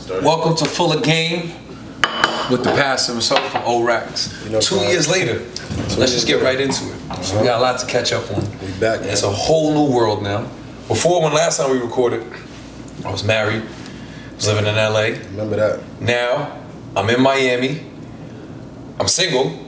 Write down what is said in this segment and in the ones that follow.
Welcome to Full of Game with the pastor himself from O-Rax. 2 years later, let's just get right into it. We got a lot to catch up on. We back, man. It's a whole new world now. Before, when last time we recorded, I was married, was living in LA. Remember that. Now, I'm in Miami. I'm single.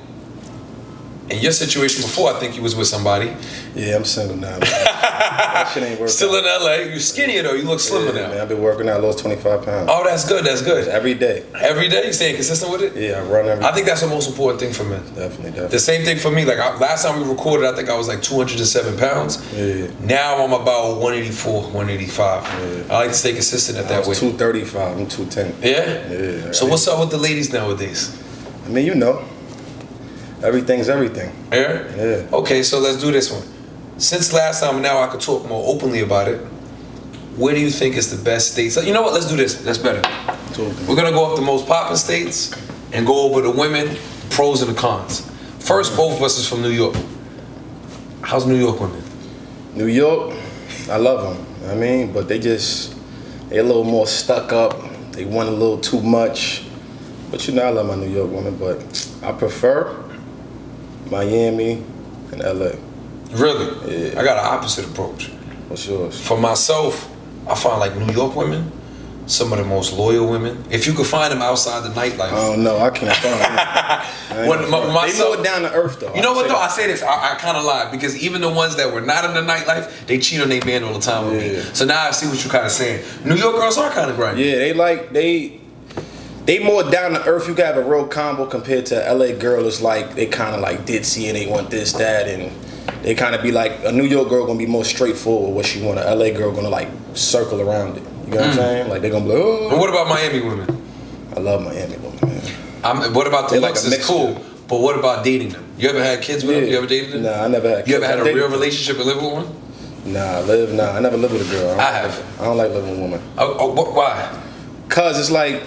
In your situation before, I think you was with somebody. Yeah, I'm single now. That shit ain't working. Still in LA. You skinnier though. You look slimmer now. Man, I've been working out. I lost 25 pounds. Oh, that's good. That's good. Every day. Every day? You staying consistent with it? Yeah, I run every day. I think that's the most important thing for men. Definitely. The same thing for me. Like last time we recorded, I think I was like 207 pounds. Yeah. Now I'm about 184, 185. Yeah. I like to stay consistent at that I was weight. 235. I'm 210. Yeah? Yeah. So what's up with the ladies nowadays? I mean, you know. Everything's everything. Yeah? Yeah. Okay, so let's do this one. Since last time, now I could talk more openly about it. Where do you think is the best states? You know what? Let's do this. That's better. We're gonna go up the most popping states and go over the women, the pros and the cons. First, both of us is from New York. How's New York women? New York, I love them. I mean, but they a little more stuck up. They want a little too much. But you know, I love my New York women, but I prefer Miami and LA. Really? Yeah. I got an opposite approach. What's yours? For myself, I find like New York women some of the most loyal women. If you could find them outside the nightlife. Oh no, I can't find them. They more down to earth though. You know what though? I say this, I kind of lied because even the ones that were not in the nightlife, they cheat on their man all the time with me. So now I see what you're kind of saying. New York girls are kind of grimy. Yeah, they more down to earth. You got a real combo compared to LA girl. It's like they kind of like ditzy and they want this, that, and they kind of be like a New York girl gonna be more straightforward with what she want. A LA girl gonna like circle around it. You know what I'm saying? Like they gonna be like, oh. And what about Miami women? I love Miami women, man. What about the looks? Like it's cool. But what about dating them? You ever had kids with them? You ever dated them? Nah, I never had kids. You ever had a real relationship and lived with one? Nah, I never lived with a girl. I don't like living with women. Why? Cause it's like,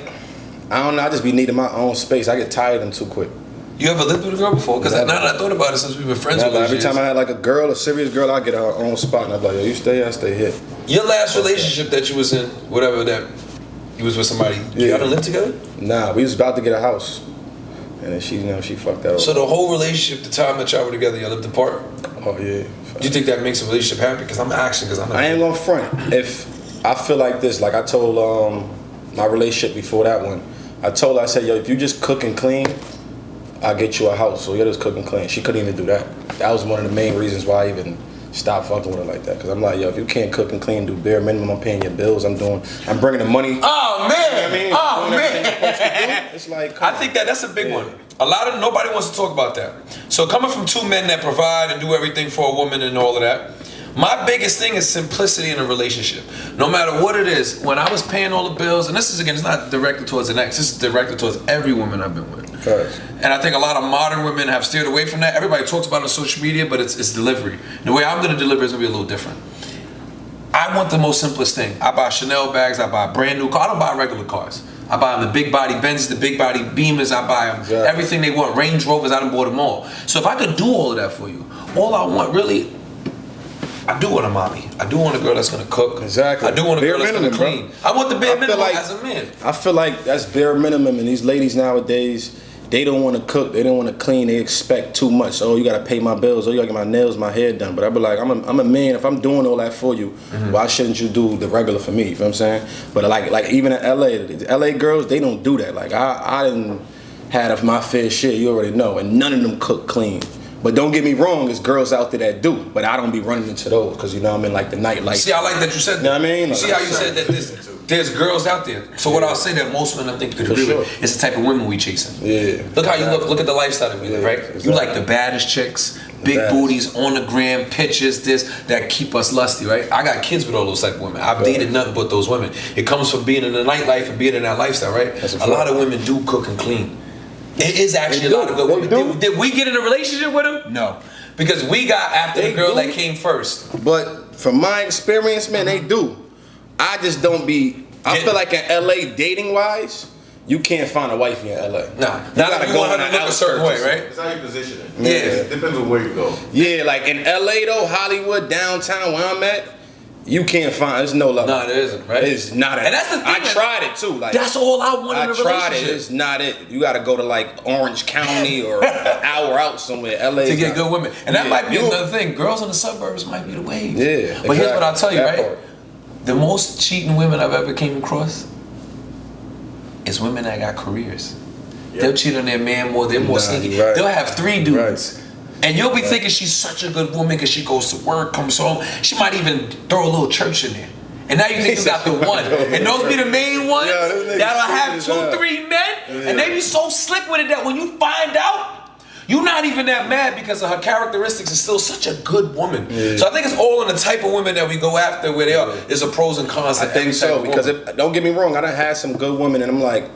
I don't know, I just be needing my own space. I get tired of them too quick. You ever lived with a girl before? Because now that I thought about it since we've been friends with every time I had like a girl, a serious girl, I get her own spot and I'm like, yo, you stay here, I stay here. Your last relationship that you was in, whatever that, you was with somebody, y'all didn't live together? Nah, we was about to get a house. And then she fucked that up. So the whole relationship, the time that y'all were together, y'all lived apart? Oh yeah. Do you think that makes a relationship happy? Because I'm asking, because I know. I ain't gonna front. If I feel like this, like I told my relationship before that one, I told her, I said, yo, if you just cook and clean, I'll get you a house. So you just cook and clean. She couldn't even do that. That was one of the main reasons why I even stopped fucking with her like that. Because I'm like, yo, if you can't cook and clean, do bare minimum, I'm paying your bills, I'm bringing the money. Oh man! You know what I mean? It's like, I think that's a big one. Nobody wants to talk about that. So coming from two men that provide and do everything for a woman and all of that, my biggest thing is simplicity in a relationship. No matter what it is, when I was paying all the bills, and this is again, it's not directed towards an ex, this is directed towards every woman I've been with. And I think a lot of modern women have steered away from that. Everybody talks about it on social media, but it's delivery. And the way I'm gonna deliver is gonna be a little different. I want the most simplest thing. I buy Chanel bags, I buy brand new cars. I don't buy regular cars. I buy them the big body Benzes, the big body Beamers, I buy them everything they want. Range Rovers, I done bought them all. So if I could do all of that for you, all I want really, I do want a mommy. I do want a girl that's gonna cook. Exactly. I do want a girl that's gonna clean. I want the bare minimum as a man. I feel like that's bare minimum, and these ladies nowadays, they don't want to cook, they don't want to clean, they expect too much. Oh, you gotta pay my bills, oh, you gotta get my nails, my hair done. But I be like, I'm a man, if I'm doing all that for you, why shouldn't you do the regular for me? You know what I'm saying? But like even in LA, the LA girls, they don't do that. Like I didn't have my fair share, you already know, and none of them cook clean. But don't get me wrong, there's girls out there that do, but I don't be running into those because you know I'm in like the nightlife. See, I like that you said that. You know what I mean? You see how you said that there's girls out there. So what I'll say that most men I think could agree with is the type of women we chasing. Yeah. Look how you look at the lifestyle that we live, right? Exactly. You like the baddest chicks, big booties, on the gram, pictures, that keep us lusty, right? I got kids with all those type of women. I've dated nothing but those women. It comes from being in the nightlife and being in that lifestyle, right? A lot of women do cook and clean. It is actually a lot of good women. Did we get in a relationship with them? No. Because we got after the girl that came first. But from my experience, man, they do. I just don't be. I feel like in LA, dating wise, you can't find a wifey in LA. Nah, you gotta go on and look a certain way, right? It's how you position it. Yeah, it depends on where you go. Yeah, like in LA though, Hollywood, downtown, where I'm at, You can't find. There's no love. No, there isn't. Right? It's not. And that's the thing. I tried it too. Like that's all I want in a relationship. I tried it. It's not it. You got to go to like Orange County or an hour out somewhere, LA, to get good women. And that might be another thing. Girls in the suburbs might be the wave. Yeah. But here's what I'll tell you, that right? part. The most cheating women I've ever came across is women that got careers. Yep. They'll cheat on their man more. They're more sneaky. Right. They'll have 3 dudes. Right. And you'll be thinking she's such a good woman because she goes to work, comes home. She might even throw a little church in there. And now you think you got the one. And those be the main ones that'll have 2, 3 men. And they be so slick with it that when you find out, you're not even that mad because of her characteristics is still such a good woman. Yeah. So I think it's all in the type of women that we go after where they are. There's a pros and cons. I think so because don't get me wrong, I done had some good women and I'm like,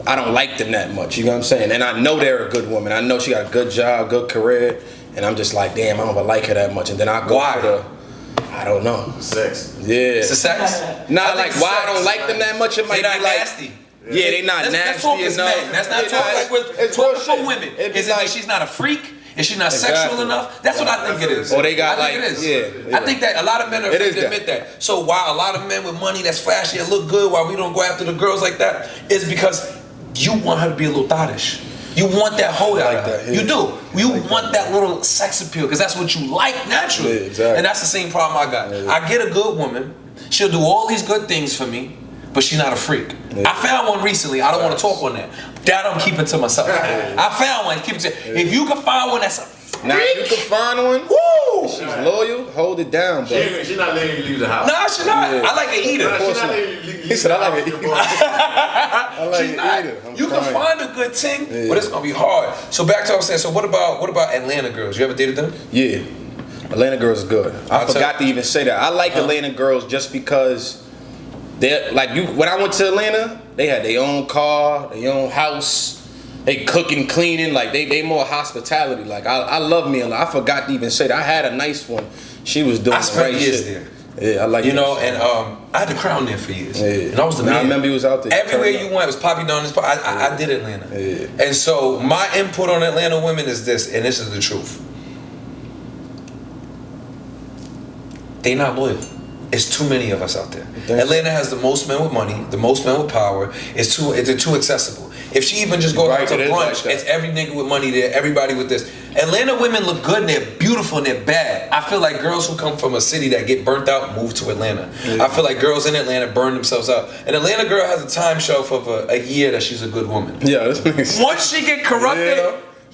I don't like them that much, you know what I'm saying? And I know they're a good woman. I know she got a good job, good career, and I'm just like, damn, I don't like her that much. And then I go for the, I don't know. Sex. Yeah. It's the sex? Nah, like why I don't like them that much, it might be like nasty. Yeah, they not nasty enough. That's not talking like with talking for women. Is it like she's not a freak? Is she not sexual enough? That's what I think it is. Or they got I think it is. I think that a lot of men are afraid to admit that. So while a lot of men with money that's flashy and look good, while we don't go after the girls like that, is because you want her to be a little thottish. You want that hold out of her. You do. You want that little sex appeal because that's what you like naturally. Yeah, exactly. And that's the same problem I got. Yeah. I get a good woman. She'll do all these good things for me, but she's not a freak. Yeah. I found one recently. I don't want to talk on that. That I'm keeping to myself. I found one. Keep it to. If you can find one that's a freak, now if you can find one, woo! She's loyal. Hold it down, bro. She's not letting you leave the house. Nah, she's not. Yeah. I like to eat her. She's not letting you leave. He said I like to eat her. I like to eat her. You can find a good thing, but it's gonna be hard. So back to what I was saying. So what about Atlanta girls? You ever dated them? Yeah, Atlanta girls is good. I forgot to even say that. I like Atlanta girls just because they're like you. When I went to Atlanta, they had their own car, their own house. They cooking, cleaning, like they more hospitality. Like I love me a lot. I forgot to even say that. I had a nice one. She was doing the right years shit. there. Yeah, I like and I had the crown there for years. Yeah. And I was the man. I remember you was out there. Everywhere you went, it was Papi down this. I did Atlanta. Yeah. And so my input on Atlanta women is this, and this is the truth. They not loyal. It's too many of us out there. Atlanta has the most men with money, the most men with power. They're too accessible. If she even just goes out to brunch, it's every nigga with money there, everybody with this. Atlanta women look good and they're beautiful and they're bad. I feel like girls who come from a city that get burnt out move to Atlanta. Yeah. I feel like girls in Atlanta burn themselves out. An Atlanta girl has a time shelf of a year that she's a good woman. Yeah. Once she get corrupted,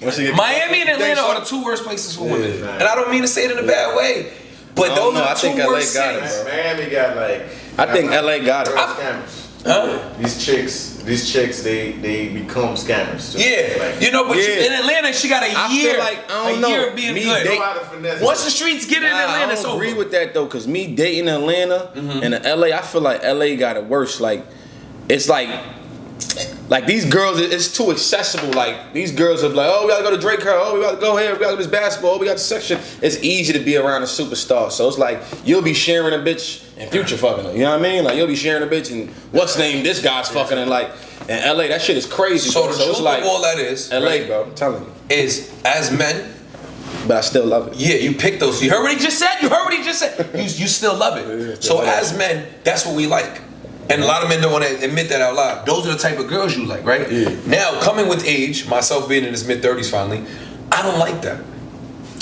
Miami and Atlanta are the 2 worst places for women. And I don't mean to say it in a bad way. But those are the 2 worst cities. Miami got like. I think LA got it. Scammers. Huh? These chicks, they become scammers. Too. Yeah, like, in Atlanta, she got a year. Year of being good. Once the streets get in Atlanta, it's over. I don't agree with that though, cause me dating Atlanta and LA, I feel like LA got it worse. Like, it's like these girls, it's too accessible. Like these girls are like, oh, we gotta go to Drake Hall. Oh, we gotta go here. We gotta go to this basketball. Oh, we got the section. It's easy to be around a superstar. So it's like you'll be sharing a bitch and Future fucking her. You know what I mean? Like you'll be sharing a bitch and what's name this guy's fucking and like in LA that shit is crazy. So the truth it's like of all that is LA, right, bro. I'm telling you, is as men. But I still love it. Yeah, you pick those. You heard what he just said. You still love it. So as men, that's what we like. And a lot of men don't want to admit that out loud. Those are the type of girls you like, right? Yeah. Now, coming with age, myself being in his mid-30s finally, I don't like that.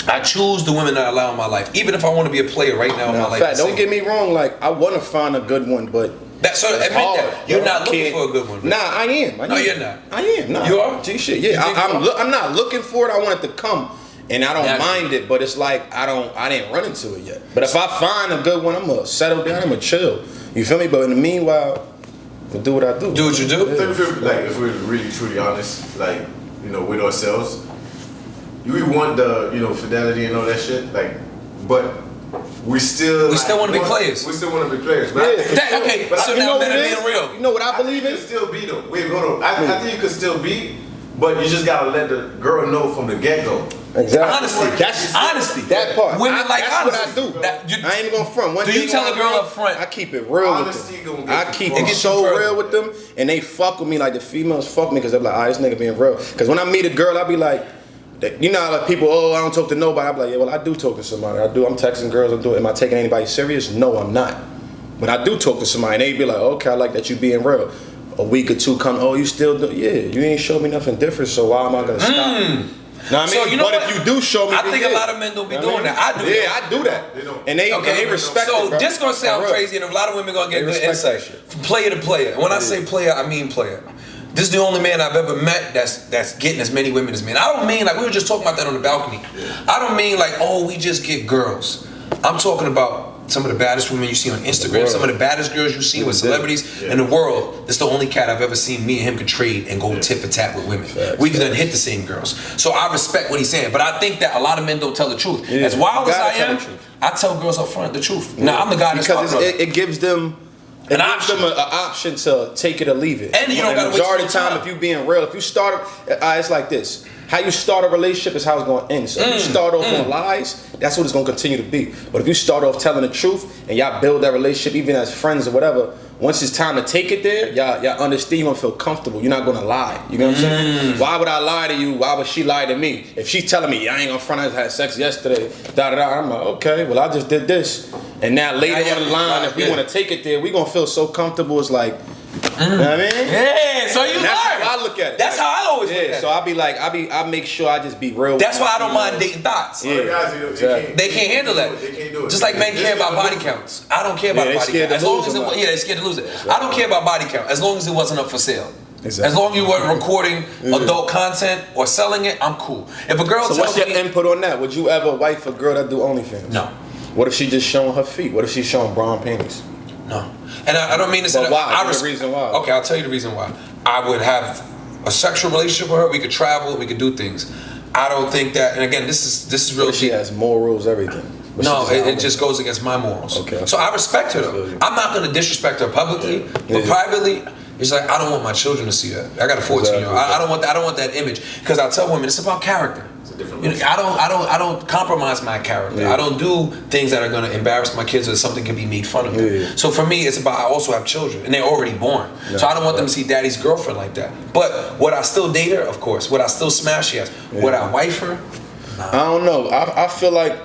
I choose the women that I allow in my life, even if I want to be a player right now in my life. Fact, don't get me wrong, like, I want to find a good one, but that's so admit hard, that. You're not looking for a good one. Nah, I am. No, you're not. I am. Nah. You are? G shit, yeah. I'm not looking for it. I want it to come. And I don't mind it, but it's like I didn't run into it yet. But if I find a good one, I'm gonna settle down, I'm gonna chill. You feel me? But in the meanwhile, to do what I do. Do what you do. I think if we're really truly honest, like, you know, with ourselves, we want the, you know, fidelity and all that shit, like, but we still want to be players. We still want to be players. But okay, but so now men are being real. You know what I believe in? You can still be though. Wait, hold on. I think you could still be, but you just gotta let the girl know from the get-go. Exactly. Honesty. That part. Women like that's honesty. what I do. I ain't even gonna front. Do you tell a girl up front? I keep it real with them. I keep it so real with them, and they fuck with me like the females fuck me because they're like, this nigga being real. Because when I meet a girl, I be like, You know, like people, oh, I don't talk to nobody. I'm like, yeah, well, I do talk to somebody. I do. I'm texting girls. I'm doing. Am I taking anybody serious? No, I'm not. But I do talk to somebody, and they be like, okay, I like that you being real. A week or two come, oh, you still do? Yeah, you ain't show me nothing different, so why am I gonna stop? Know what I mean? So you know but what? if you do show me, I think a lot of men don't be doing that. I do. Yeah, I do that. And they respect it, bro. This gonna sound crazy, and a lot of women gonna get good insight from player to player. And when I say player, I mean player. This is the only man I've ever met that's getting as many women as men. I don't mean like we were just talking about that on the balcony. I don't mean like, oh, we just get girls. I'm talking about some of the baddest women you see on Instagram, some of the baddest girls you see with celebrities in the world. This is the only cat I've ever seen me and him could trade and go tit for tat with women. We've done hit the same girls. So I respect what he's saying, but I think that a lot of men don't tell the truth. As wild as I am, I tell girls up front the truth. Now I'm the guy that's because it gives them an option to take it or leave it. And you don't gotta wait majority of the time, if you being real, if you start, it's like this. How you start a relationship is how it's going to end. So if you start off on lies, that's what it's going to continue to be. But if you start off telling the truth and y'all build that relationship, even as friends or whatever, once it's time to take it there, y'all understand, you gonna feel comfortable. You're not gonna lie. You know what I'm saying? Why would I lie to you? Why would she lie to me? If she's telling me, I ain't gonna front, I had sex yesterday, I'm like, okay, well I just did this. And now later on the line, if we wanna take it there, we gonna feel so comfortable. It's like, you know what I mean? Yeah, so you learn. That's how I look at it. That's how I always look at it. So I be like, I make sure I just be real. That's why I don't mind dating thoughts. Yeah. They can't handle that. They can't do it. Just like men care about body counts. I don't care about body count. As long as they're scared to lose it. I don't care about body count as long as it wasn't up for sale. Exactly. As long as you weren't recording adult content or selling it, I'm cool. If a girl tells me, what's your input on that? Would you ever wife a girl that do OnlyFans? No. What if she just showing her feet? What if she's showing brown panties? No. And I don't mean to say that. Why? The reason why. Okay, I'll tell you the reason why. I would have a sexual relationship with her. We could travel. We could do things. I don't think that. And again, this is real. She has morals, everything. But no, it just goes against my morals. Okay. So I respect her though. I'm not going to disrespect her publicly, but privately, it's like I don't want my children to see that. I got a 14-year-old. I don't want that. I don't want that image because I tell women it's about character. I don't compromise my character. Yeah. I don't do things that are going to embarrass my kids or something can be made fun of them. Yeah. So for me, it's about I also have children and they're already born. Yeah. So I don't want them to see daddy's girlfriend like that. But would I still date her? Of course. Would I still smash? Yes. Yeah. Would I wife her? Nah. I don't know. I feel like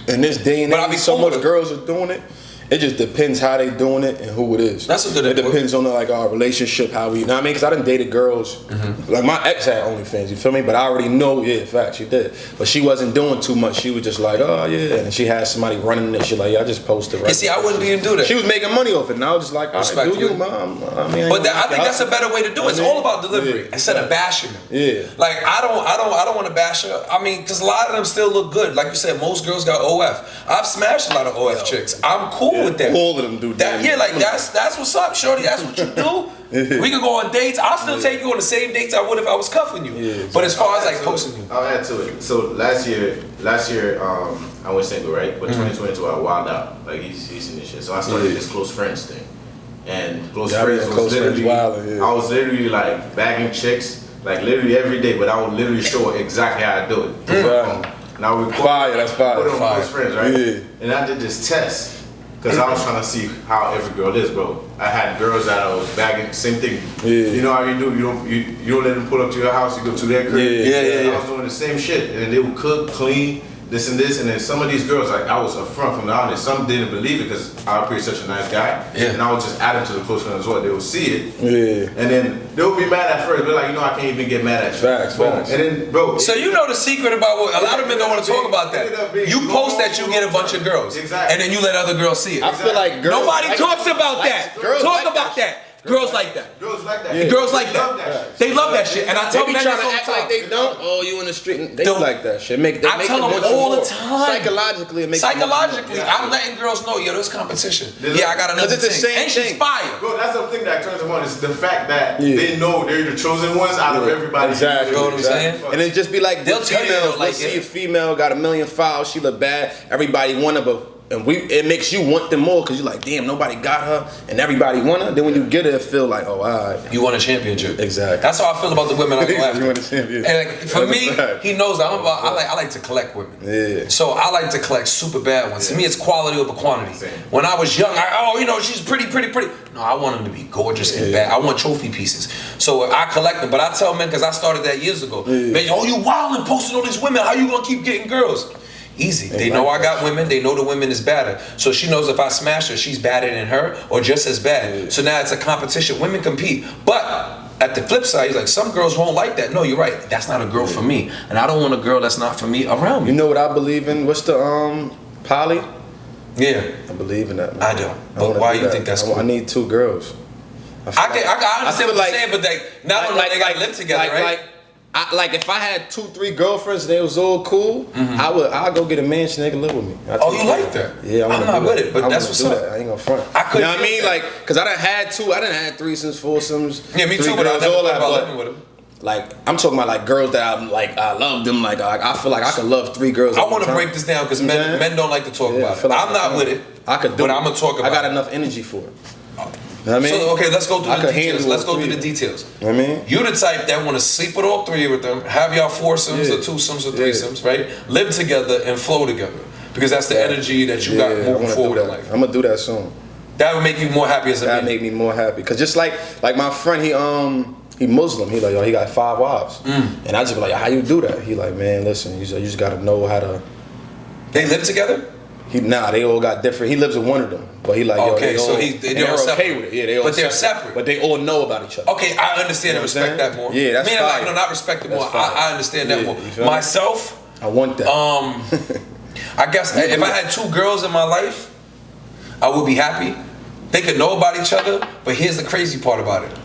in this day and age, so much girls are doing it. It just depends how they doing it and who it is. That's a good. It depends on our relationship, how we. You know what I mean? Because I done dated girls. Like my ex had OnlyFans. You feel me? But I already know. Yeah, in fact, she did. But she wasn't doing too much. She was just like, oh yeah, and she had somebody running this shit. Like, yeah, I just posted. Right. You see, I wouldn't even do that. She was making money off it, and I was just like, all right, do you, mom? I mean, but I think that's a better way to do it. It's all about delivery instead of bashing them. Yeah. Like I don't want to bash her. I mean, because a lot of them still look good. Like you said, most girls got OF. I've smashed a lot of OF chicks. I'm cool with that. All of them do that. Yeah, like that's what's up, shorty. That's what you do. We could go on dates. I'll still take you on the same dates I would if I was cuffing you. Yeah, but as far as like posting you, I'll add to it. So last year, I went single, right? But 2022, I wild out. Like he's in this shit. So I started this close friends thing, and close friends was literally. I was literally like bagging chicks, like literally every day. But I would literally show her exactly how I do it. And I would put it on close friends, right? Yeah. And I did this test. Because I was trying to see how every girl is, bro. I had girls that I was bagging, same thing. Yeah. You know how you do? You don't let them pull up to your house, you go to their crib. Yeah. I was doing the same shit. And they would cook, clean, this and this. And then some of these girls, like I was upfront from the audience. Some didn't believe it because I was pretty such a nice guy. Yeah. And I would just add them to the close friends as well. They would see it. Yeah. And then they would be mad at first. They're like, I can't even get mad at you. Facts. And then, bro. So you know the secret about what a lot of men don't want to talk about that. You post that you get a bunch of girls. Exactly. And then you let other girls see it. I feel like girls. Nobody talks about that. Talk about that. Girls like that. Girls like that. Yeah. Girls like that. They love that shit. And I tell them trying to act like they don't. Oh, you in the street. They like that shit. I tell them all the time. Psychologically, it makes Psychologically, I'm letting girls know, there's competition. Yeah, I got another thing. Because it's the same and she's thing. fire. Bro, that's the thing that turns them on. Is the fact that they know they're the chosen ones out of everybody. Exactly. You know what I'm saying? And it just be like, they'll tell you let's see a female got 1 million followers. She look bad. Everybody want her, but it makes you want them more because you're like, damn, nobody got her and everybody want her. Then when you get her, it feel like, oh, all right. You won a championship. Exactly. That's how I feel about the women I go after. You won a championship. And like, for me, he knows that I like to collect women. Yeah. So I like to collect super bad ones. To me, it's quality over quantity. When I was young, she's pretty. No, I want them to be gorgeous and bad. I want trophy pieces. So I collect them. But I tell men, because I started that years ago, man, you wild and posting all these women. How you gonna keep getting girls? Easy. They know I got women. They know the women is better. So she knows if I smash her, she's better than her or just as bad. So now it's a competition. Women compete. But at the flip side, he's like, some girls won't like that. No, you're right. That's not a girl for me. And I don't want a girl that's not for me around me. You know what I believe in? What's the poly? Yeah. I believe in that, man. I don't. But why you think that's cool? I need 2 girls. I understand what you're saying, but not only they gotta live together, right? Like if I had 2, 3 girlfriends and they was all cool, I'd go get a mansion they can live with me. You like that? Yeah, I'm not with it, but that's what's up. I ain't gonna front. You know what I mean? Like, cause I done had threesomes, foursomes. Yeah, me too, but I never thought about living with them. Like, I'm talking about like girls that I love them. Like, I feel like I could love 3 girls. I want to break this down because men don't like to talk about it. I'm not with it. I could do it. But I'm gonna talk about it. I got enough energy for it. You know what I mean? So, okay, let's go through the details. Let's go through the details. You know what I mean? You're the type that want to sleep with all 3 with them, have y'all foursomes or twosomes or threesomes, right? Live together and flow together. Because that's the energy that you got moving forward in life. I'm gonna do that soon. That would make you more happy as a man. That make me more happy. Cause just like my friend, he Muslim. He like, he got 5 wives. And I just be like, how you do that? He like, man, listen, you just gotta know how to. They live together? They all got different. He lives with one of them, but he like, they're okay with it. Yeah, they're separate. But they all know about each other. Okay, I understand and respect that more. Yeah, that's fine. Not respect it more. I understand that more. Myself, I want that. I guess if I had 2 girls in my life, I would be happy. They could know about each other, but here's the crazy part about it.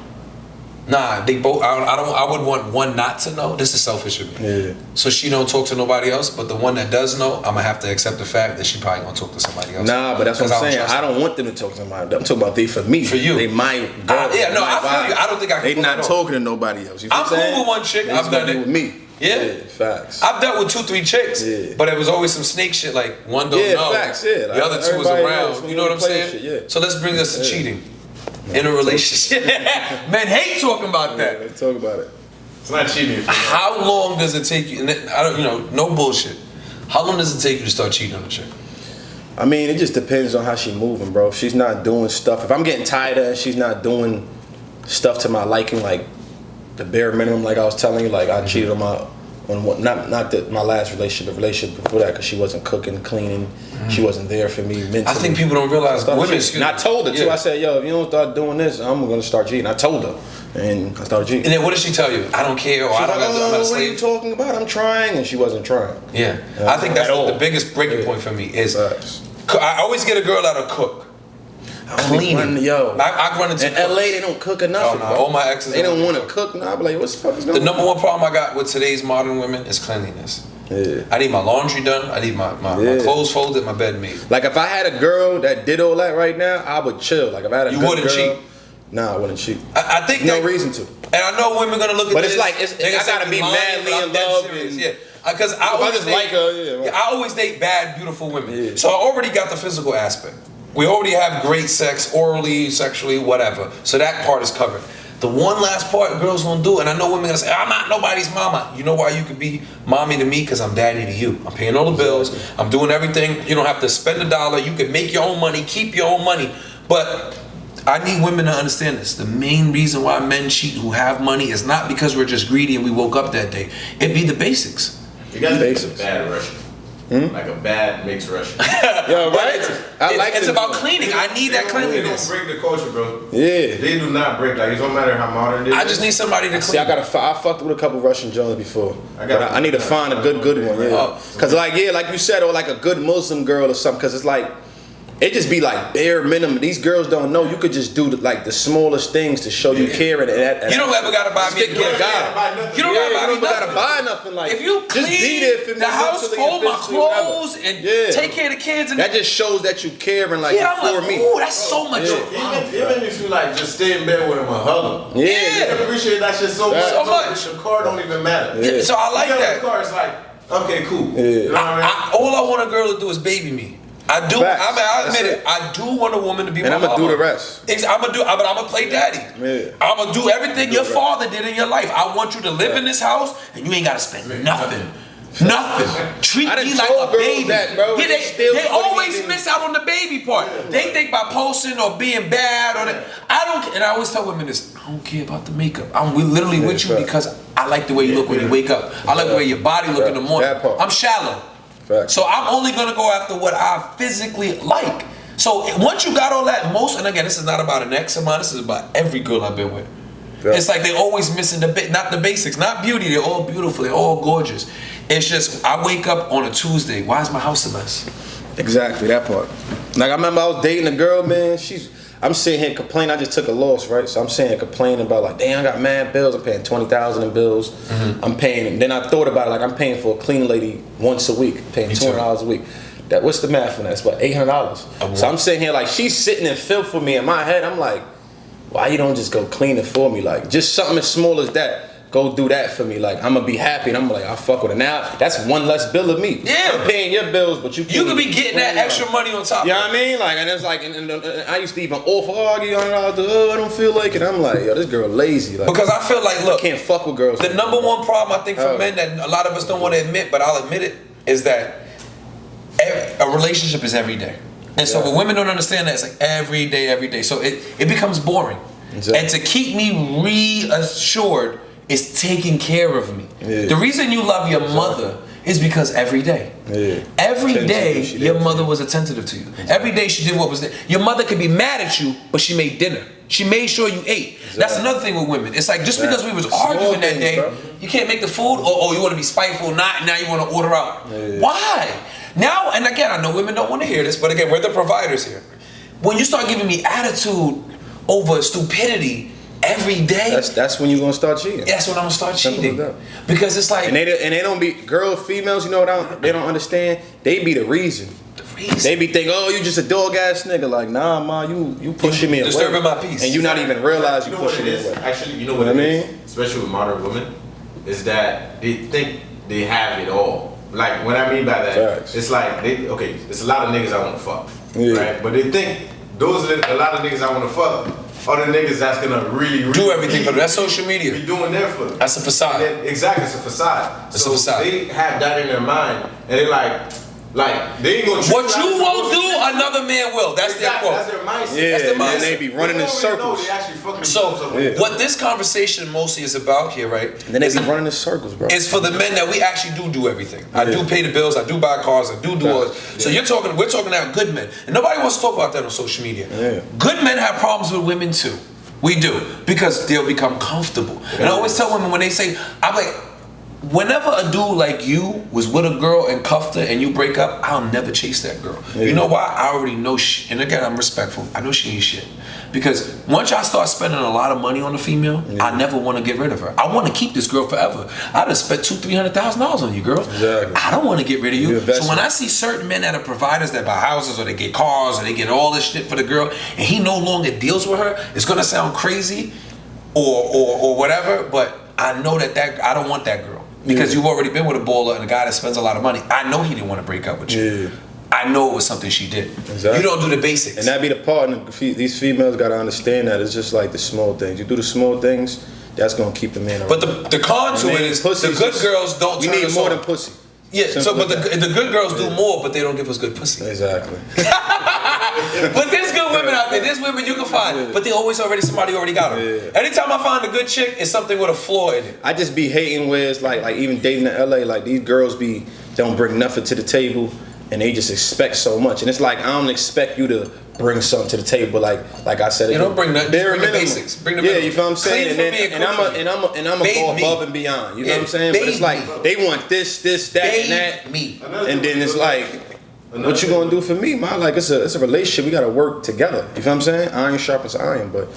Nah, they both. I would want one not to know. This is selfish of me. Yeah. So she don't talk to nobody else, but the one that does know, I'm gonna have to accept the fact that she probably gonna talk to somebody else. Nah, but that's what I'm saying. I don't want them to talk to somebody. I'm talking about they for me. For you. They my girl. I feel you. I don't think I can. They not talking to nobody else. I'm cool with one chick. I've done it with me. Yeah, facts. I've dealt with 2, 3 chicks, but it was always some snake shit. Like one don't know, facts, the other 2 was around. You know what I'm saying? So let's bring us to cheating. In a relationship. Men hate talking about that. Let's talk about it. It's not cheating. How long does it take you? And I don't, no bullshit. How long does it take you to start cheating on a chick? I mean, it just depends on how she moving, bro. If she's not doing stuff, if I'm getting tired of her, she's not doing stuff to my liking, like the bare minimum, like I was telling you, like I cheated on my last relationship, the relationship before that, because she wasn't cooking, cleaning, she wasn't there for me mentally. I think people don't realize women. And I told her too. I said, yo, if you don't start doing this, I'm gonna start cheating. I told her, and I started cheating. And then what did she tell you? I don't care, or I don't. I'm not a slave. What are you talking about? I'm trying, and she wasn't trying. Yeah, I think that's the biggest breaking point for me. Is I always get a girl that'll cook. Cleaning. I run into in LA, they don't cook enough. All my exes, they don't want to cook. Nah, I'm like, what the fuck is going on? The number 1 problem I got with today's modern women is cleanliness. Yeah. I need my laundry done. I need my clothes folded, my bed made. Like if I had a girl that did all that right now, I would chill. Like if I had a you good wouldn't girl, cheat. Nah, I wouldn't cheat. I think no reason to. And I know women gonna look at this. But it's like I gotta be madly in love. Yeah. Because I always date bad, beautiful women. Yeah. So I already got the physical aspect. We already have great sex, orally, sexually, whatever. So that part is covered. The one last part girls don't do, and I know women gonna say, I'm not nobody's mama. You know why you could be mommy to me? Because I'm daddy to you. I'm paying all the bills. I'm doing everything. You don't have to spend $1. You can make your own money, keep your own money. But I need women to understand this. The main reason why men cheat who have money is not because we're just greedy and we woke up that day. It'd be the basics. You guys make a bad Russian. Like a bad mixed Russian. Yo, right? It's about cleaning. I need that cleanliness. They don't break the culture, bro. Yeah. They do not break. Like, it don't matter how modern it is. I just need somebody to clean. See, I fucked with a couple Russian Jones before. I need to find a good one. Yeah. Cause like you said, or like a good Muslim girl or something. Cause it's like, it just be like bare minimum. These girls don't know. You could just do the smallest things to show you care. And you don't ever gotta buy me a gift. You don't gotta buy nothing. Like, if you just be there for me, the house, fold my clothes, and take care of the kids. And that just shows that you care and for me. Ooh, that's so much. Even if you just stay in bed with him and hug him. Yeah. You appreciate that shit so much. So much. Your car don't even matter. Yeah. So I like that. The car is like, okay, cool. Yeah. You know what I mean? All I want a girl to do is baby me. I do. Facts. I admit it. I do want a woman to be my mama. And I'm mama. gonna do the rest. I'm gonna play daddy. Yeah. I'm gonna do everything your father did in your life. I want you to live in this house, and you ain't gotta spend nothing. Nothing. Treat me like a baby. That, bro. Yeah, they always miss out on the baby part. They think by posting or being bad or that. I don't. And I always tell women this. I don't care about the makeup. I'm literally with you because I like the way you look when you wake up. I like the way your body look in the morning. I'm shallow. So I'm only gonna go after what I physically like. So once you got all that, and again, this is not about an ex of mine. This is about every girl I've been with. It's like they're always missing not the basics, not beauty. They're all beautiful. They're all gorgeous. It's just I wake up on a Tuesday. Why is my house a mess? Exactly that part. Like I remember I was dating a girl, man. I'm sitting here complaining. I just took a loss, right? So I'm sitting here complaining about like, damn, I got mad bills. I'm paying $20,000 in bills. I'm paying. Then I thought about it, like I'm paying for a cleaning lady once a week, paying $200 a week. What's the math on that? It's about $800. So I'm sitting here like she's sitting in filth for me in my head. I'm like, why you don't just go clean it for me? Like just something as small as that. Go do that for me. Like I'm gonna be happy, and I'm like, I fuck with it. Now that's one less bill of me. Yeah, I'm paying your bills, but you could be getting that extra money on top. You know what I mean? Like, and it's like, and I used to even offer, I'll give you $100. I don't feel like it. I'm like, yo, this girl lazy. Like, because I feel like, look, I can't fuck with girls. The number one problem I think for men that a lot of us don't want to admit, but I'll admit it, is that a relationship is every day. And so when women don't understand that, it's like every day. So it becomes boring. Exactly. And to keep me reassured is taking care of me. Yeah. The reason you love your mother is because every day. Yeah. Every day your mother was attentive to you. Exactly. Every day she did what was there. Your mother could be mad at you, but she made dinner. She made sure you ate. Exactly. That's another thing with women. It's like just because we was arguing that day, you can't make the food, or you want to be spiteful, now you want to order out. Yeah. Why? Now, and again, I know women don't want to hear this, but again, we're the providers here. When you start giving me attitude over stupidity every day, that's when you're gonna start cheating. That's when I'm gonna start cheating. Because it's like, and they don't be girls, females. You know what they don't understand. They be the reason. They be thinking, oh, you just a dog ass nigga. Like, nah, ma, you pushing me away, disturbing my peace, and you not even realize you pushing me away. Actually, you know what I mean? Especially with modern women, is that they think they have it all. Like, what I mean by that, it's like it's a lot of niggas I want to fuck, right? But they think a lot of niggas I want to fuck are the niggas that's gonna really do everything for them. That's social media. Be doing there for them. That's a facade. Exactly, it's a facade. It's a facade. They have that in their mind, and they like they ain't gonna. What you won't do, another man will. That's their quote. That's their mindset. Yeah, that's their mindset. And they be running in circles. What this conversation mostly is about here, right? And then they be running in circles, bro. It's for the men that we actually do everything. I do pay the bills. I do buy cars. I do all this. So we're talking about good men, and nobody wants to talk about that on social media. Yeah. Good men have problems with women too. We do, because they'll become comfortable. And I always tell women when they say, I'm like, whenever a dude like you was with a girl and cuffed her and you break up, I'll never chase that girl. Yeah. You know why? I already know and again, I'm respectful. I know she ain't shit. Because once I start spending a lot of money on a female, I never want to get rid of her. I want to keep this girl forever. I done spent $200,000-$300,000 on you, girl. Exactly. I don't want to get rid of you. So when I see certain men that are providers that buy houses or they get cars or they get all this shit for the girl, and he no longer deals with her, it's gonna sound crazy or whatever, but I know that I don't want that girl. Because you've already been with a baller and a guy that spends a lot of money. I know he didn't want to break up with you. Yeah. I know it was something she did. Exactly. You don't do the basics. And that be the part, and these females got to understand that it's just like the small things. You do the small things, that's going to keep the man around. But the con to it is the good girls don't turn us on. We need more than pussy. Yeah, but the good girls do more, but they don't give us good pussy. Exactly. But there's good women out there. There's women you can find, but somebody already got them. Yeah. Anytime I find a good chick, it's something with a flaw in it. I just be hating where it's like even dating in LA, like these girls don't bring nothing to the table, and they just expect so much. And it's like, I don't expect you to bring something to the table, like I said. You don't bring nothing. Bring the basics. Bring the you feel what I'm saying? And I'm gonna go above and beyond. You know what I'm saying? But it's like they want this, that, and that. And then it's like, what you gonna do for me, man? Like it's a relationship. We gotta work together. You feel what I'm saying? Iron sharpens iron, but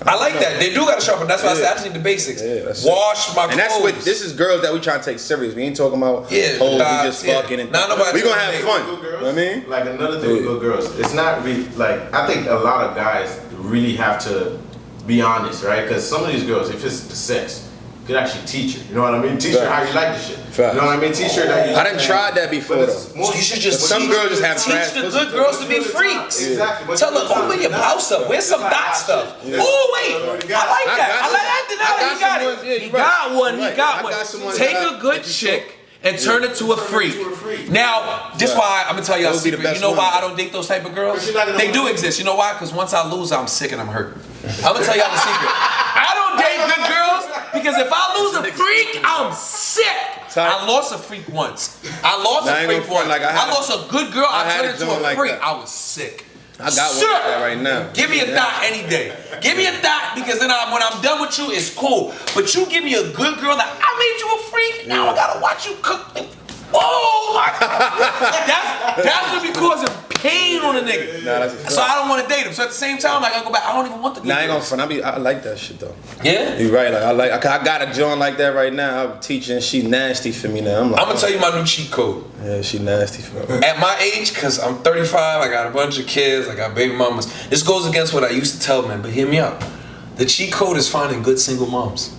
I like that. They do gotta sharpen. That's why I said I just need the basics. Wash my clothes. And that's what this is, girls that we trying to take serious. We ain't talking about we just fucking and we gonna have fun. You know what I mean? Like another thing with good girls, it's not really like, I think a lot of guys really have to be honest, right? Because some of these girls, if it's the sex, could actually teach her. You know what I mean? Teach her how you like the shit. Fact. You know what I mean? Teach her that you. I done tried that before though. You should just some girls just have teach the good girls to be freaks. Exactly. Tell her, open your blouse up. Wear some dot stuff. Oh wait, I like that. I like that. He got one. He got one. Take a good chick and turn it to a freak. Now, this is why I'm gonna tell you a secret. You know why I don't date those type of girls? They do exist. You know why? Because once I lose, I'm sick and I'm hurt. I'm gonna tell y'all the secret. I don't date good girls because if I lose a freak, I'm sick. I lost a freak once. I lost a freak once. I lost a good girl. I turned into a freak. I was sick. I got one like that right now. Give me a thought any day. Give me a thought because then when I'm done with you, it's cool. But you give me a good girl that I made you a freak. Now I gotta watch you cook. Oh my God. That's what be causing pain on a nigga. Nah, that's a fact. So I don't want to date him. So at the same time, like I go back, I don't even want the good Nah, I ain't girls. gonna front. I like that shit though. Yeah? You right. Like I got a joint like that right now. I'm teaching. She nasty for me now. I'm gonna tell you my new cheat code. Yeah, she nasty for me. At my age, cause I'm 35, I got a bunch of kids, I got baby mamas. This goes against what I used to tell men, but hear me out. The cheat code is finding good single moms.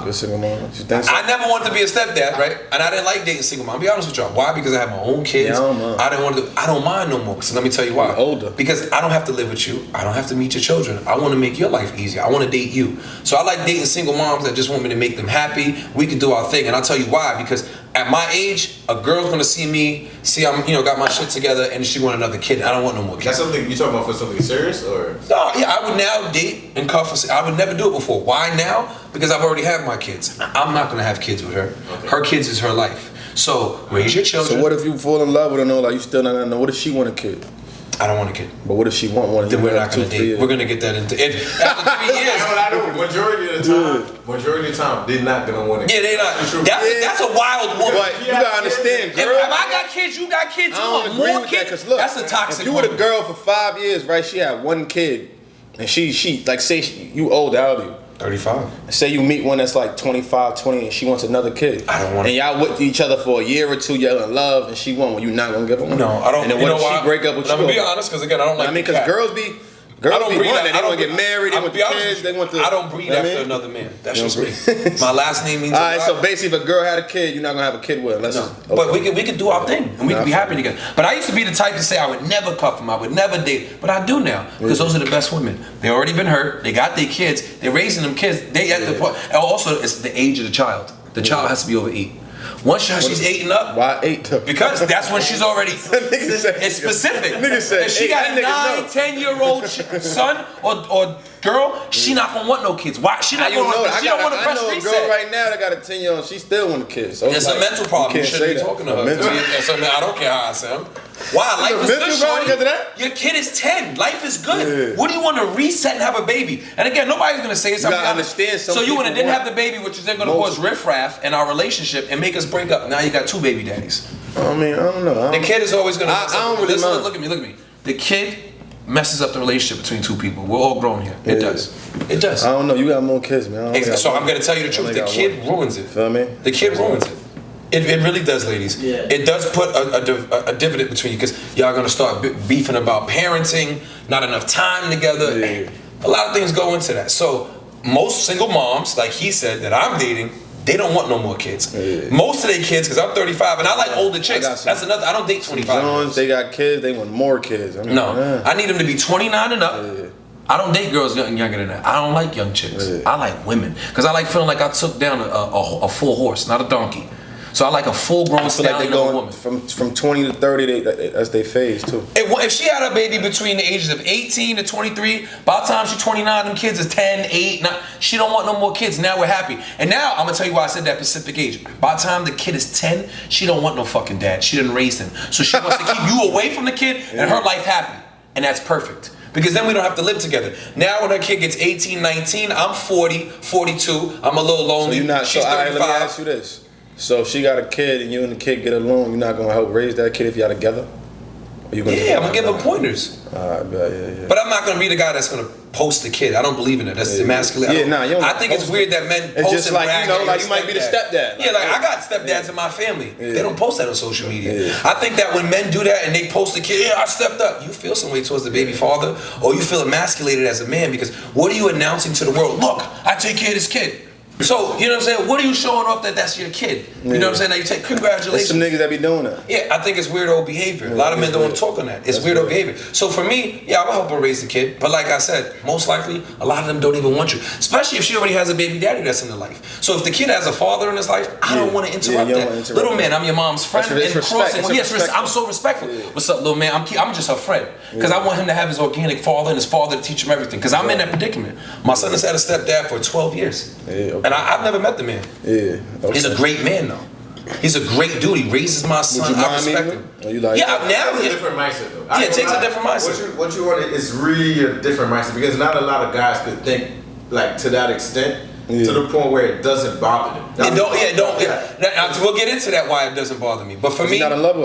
Good single mom. I never wanted to be a stepdad, right? And I didn't like dating single mom. I'll be honest with y'all. Why? Because I have my own kids. Yeah, I didn't want to. I don't mind no more. So let me tell you why. You're older. Because I don't have to live with you. I don't have to meet your children. I want to make your life easier. I want to date you. So I like dating single moms that just want me to make them happy. We can do our thing, and I'll tell you why. Because at my age, a girl's gonna see me, I'm got my shit together, and she want another kid. I don't want no more kids. That's something you talking about for something serious, or? No, yeah, I would now date and cuff. I would never do it before. Why now? Because I've already had my kids. I'm not gonna have kids with her. Okay. Her kids is her life. So raise your children. So what if you fall in love with her and like you still not gonna know? What if she want a kid? I don't want a kid. But what if she want one? Then we're not gonna date. We're gonna get that into it. After 3 years. I know. Majority of the time, they're not gonna want it. Yeah, they're not. That's a wild woman. But you gotta understand, girl. If I got kids, you got kids. I don't agree with that, because look, that's a toxic. If you with a girl for 5 years, right? She had one kid, and she like say you old, how old are you? 35. Say you meet one that's like 25, 20, and she wants another kid. I don't want. And y'all with each other for a year or two, y'all in love, and she want one. You not gonna give her one? No, I don't. And then what if she break up with you? I'm gonna be honest, because again, I don't like. I mean, because girls be wanting. They want to get married. They want the kids. They want to. I don't breed after another man. That's just me. My last name means. All right, so basically, if a girl had a kid, you're not gonna have a kid with her. No. But we could do our thing, and we could be happy together. But I used to be the type to say I would never cuff them, I would never date. But I do now, because those are the best women. They already been hurt. They got their kids. They're raising them kids. They at the point. And also, it's the age of the child. The child has to be over 8. Once she's 8 and up. Why 8? Because that's when she's already. It's specific. If she got a 9, 10-year-old son or girl, she not gonna want no kids. Why? She not gonna want. She don't want to press reset. I know a girl right now that got a 10-year-old. She still want a kid. So it's a mental problem. You shouldn't be talking to her. I don't care how I sound. Why? Life is good, shorty. Your kid is 10. Life is good. Yeah. What do you want to reset and have a baby? And again, nobody's gonna say it's something. You gotta understand. So you didn't have the baby, which is then gonna cause riffraff in our relationship and make us break up. Now you got 2 baby daddies. I mean, I don't know. The kid is always gonna. I don't really know. Look at me. The kid messes up the relationship between 2 people. We're all grown here. It does. It does. I don't know. You got more kids, man. So I'm gonna tell you the truth. The kid ruins it. Feel me? The kid ruins it. It really does, ladies. Yeah. It does put a dividend between you, because y'all gonna start beefing about parenting, not enough time together. Yeah. A lot of things go into that. So most single moms, like he said, that I'm dating, they don't want no more kids. Yeah. Most of their kids, because I'm 35 and I like older chicks. That's another. I don't date 25. Jones, they got kids. They want more kids. I mean, no, I need them to be 29 and up. Yeah. I don't date girls younger than that. I don't like young chicks. Yeah. I like women, because I like feeling like I took down a full horse, not a donkey. So I like a full-grown stallion of a woman. From 20 to 30, that's their phase too. If she had a baby between the ages of 18 to 23, by the time she's 29, them kids is 10, 8, 9. She don't want no more kids. Now we're happy. And now I'm gonna tell you why I said that specific age. By the time the kid is 10, she don't want no fucking dad. She didn't raise him. So she wants to keep you away from the kid and her life happy. And that's perfect. Because then we don't have to live together. Now when her kid gets 18, 19, I'm 40, 42, I'm a little lonely. So she's 35. Let me ask you this. So if she got a kid and you and the kid get along, you're not gonna help raise that kid if y'all together? I'm gonna give her pointers. Alright, yeah. But I'm not gonna be the guy that's gonna post the kid. I don't believe in that. That's emasculate. I think it's weird that men post just like, like you might be the stepdad. Yeah, like I got stepdads in my family. They don't post that on social media. I think that when men do that and they post the kid, I stepped up, you feel some way towards the baby father, or you feel emasculated as a man, because what are you announcing to the world? Look, I take care of this kid. So, you know what I'm saying? What are you showing off that that's your kid? You know what I'm saying? Now you take congratulations. There's some niggas that be doing that. Yeah, I think it's weirdo behavior. A lot of men don't want to talk on that. It's weirdo behavior. So for me, yeah, I will help her raise the kid. But like I said, most likely, a lot of them don't even want you. Especially if she already has a baby daddy that's in her life. So if the kid has a father in his life, I don't want to interrupt that. Little man, I'm your mom's friend. And crossing. Well, yes, I'm so respectful. What's up, little man? I'm just her friend. Because I want him to have his organic father and his father to teach him everything. Because I'm in that predicament. My son has had a stepdad for 12 years. And I've never met the man. Yeah. Okay. He's a great man though. He's a great dude. He raises my son. I respect him. You like now it's a different mindset though. Yeah, it takes a different mindset. What you want is really a different mindset because not a lot of guys could think like to that extent to the point where it doesn't bother them. Now, we'll get into that why it doesn't bother me. But for me,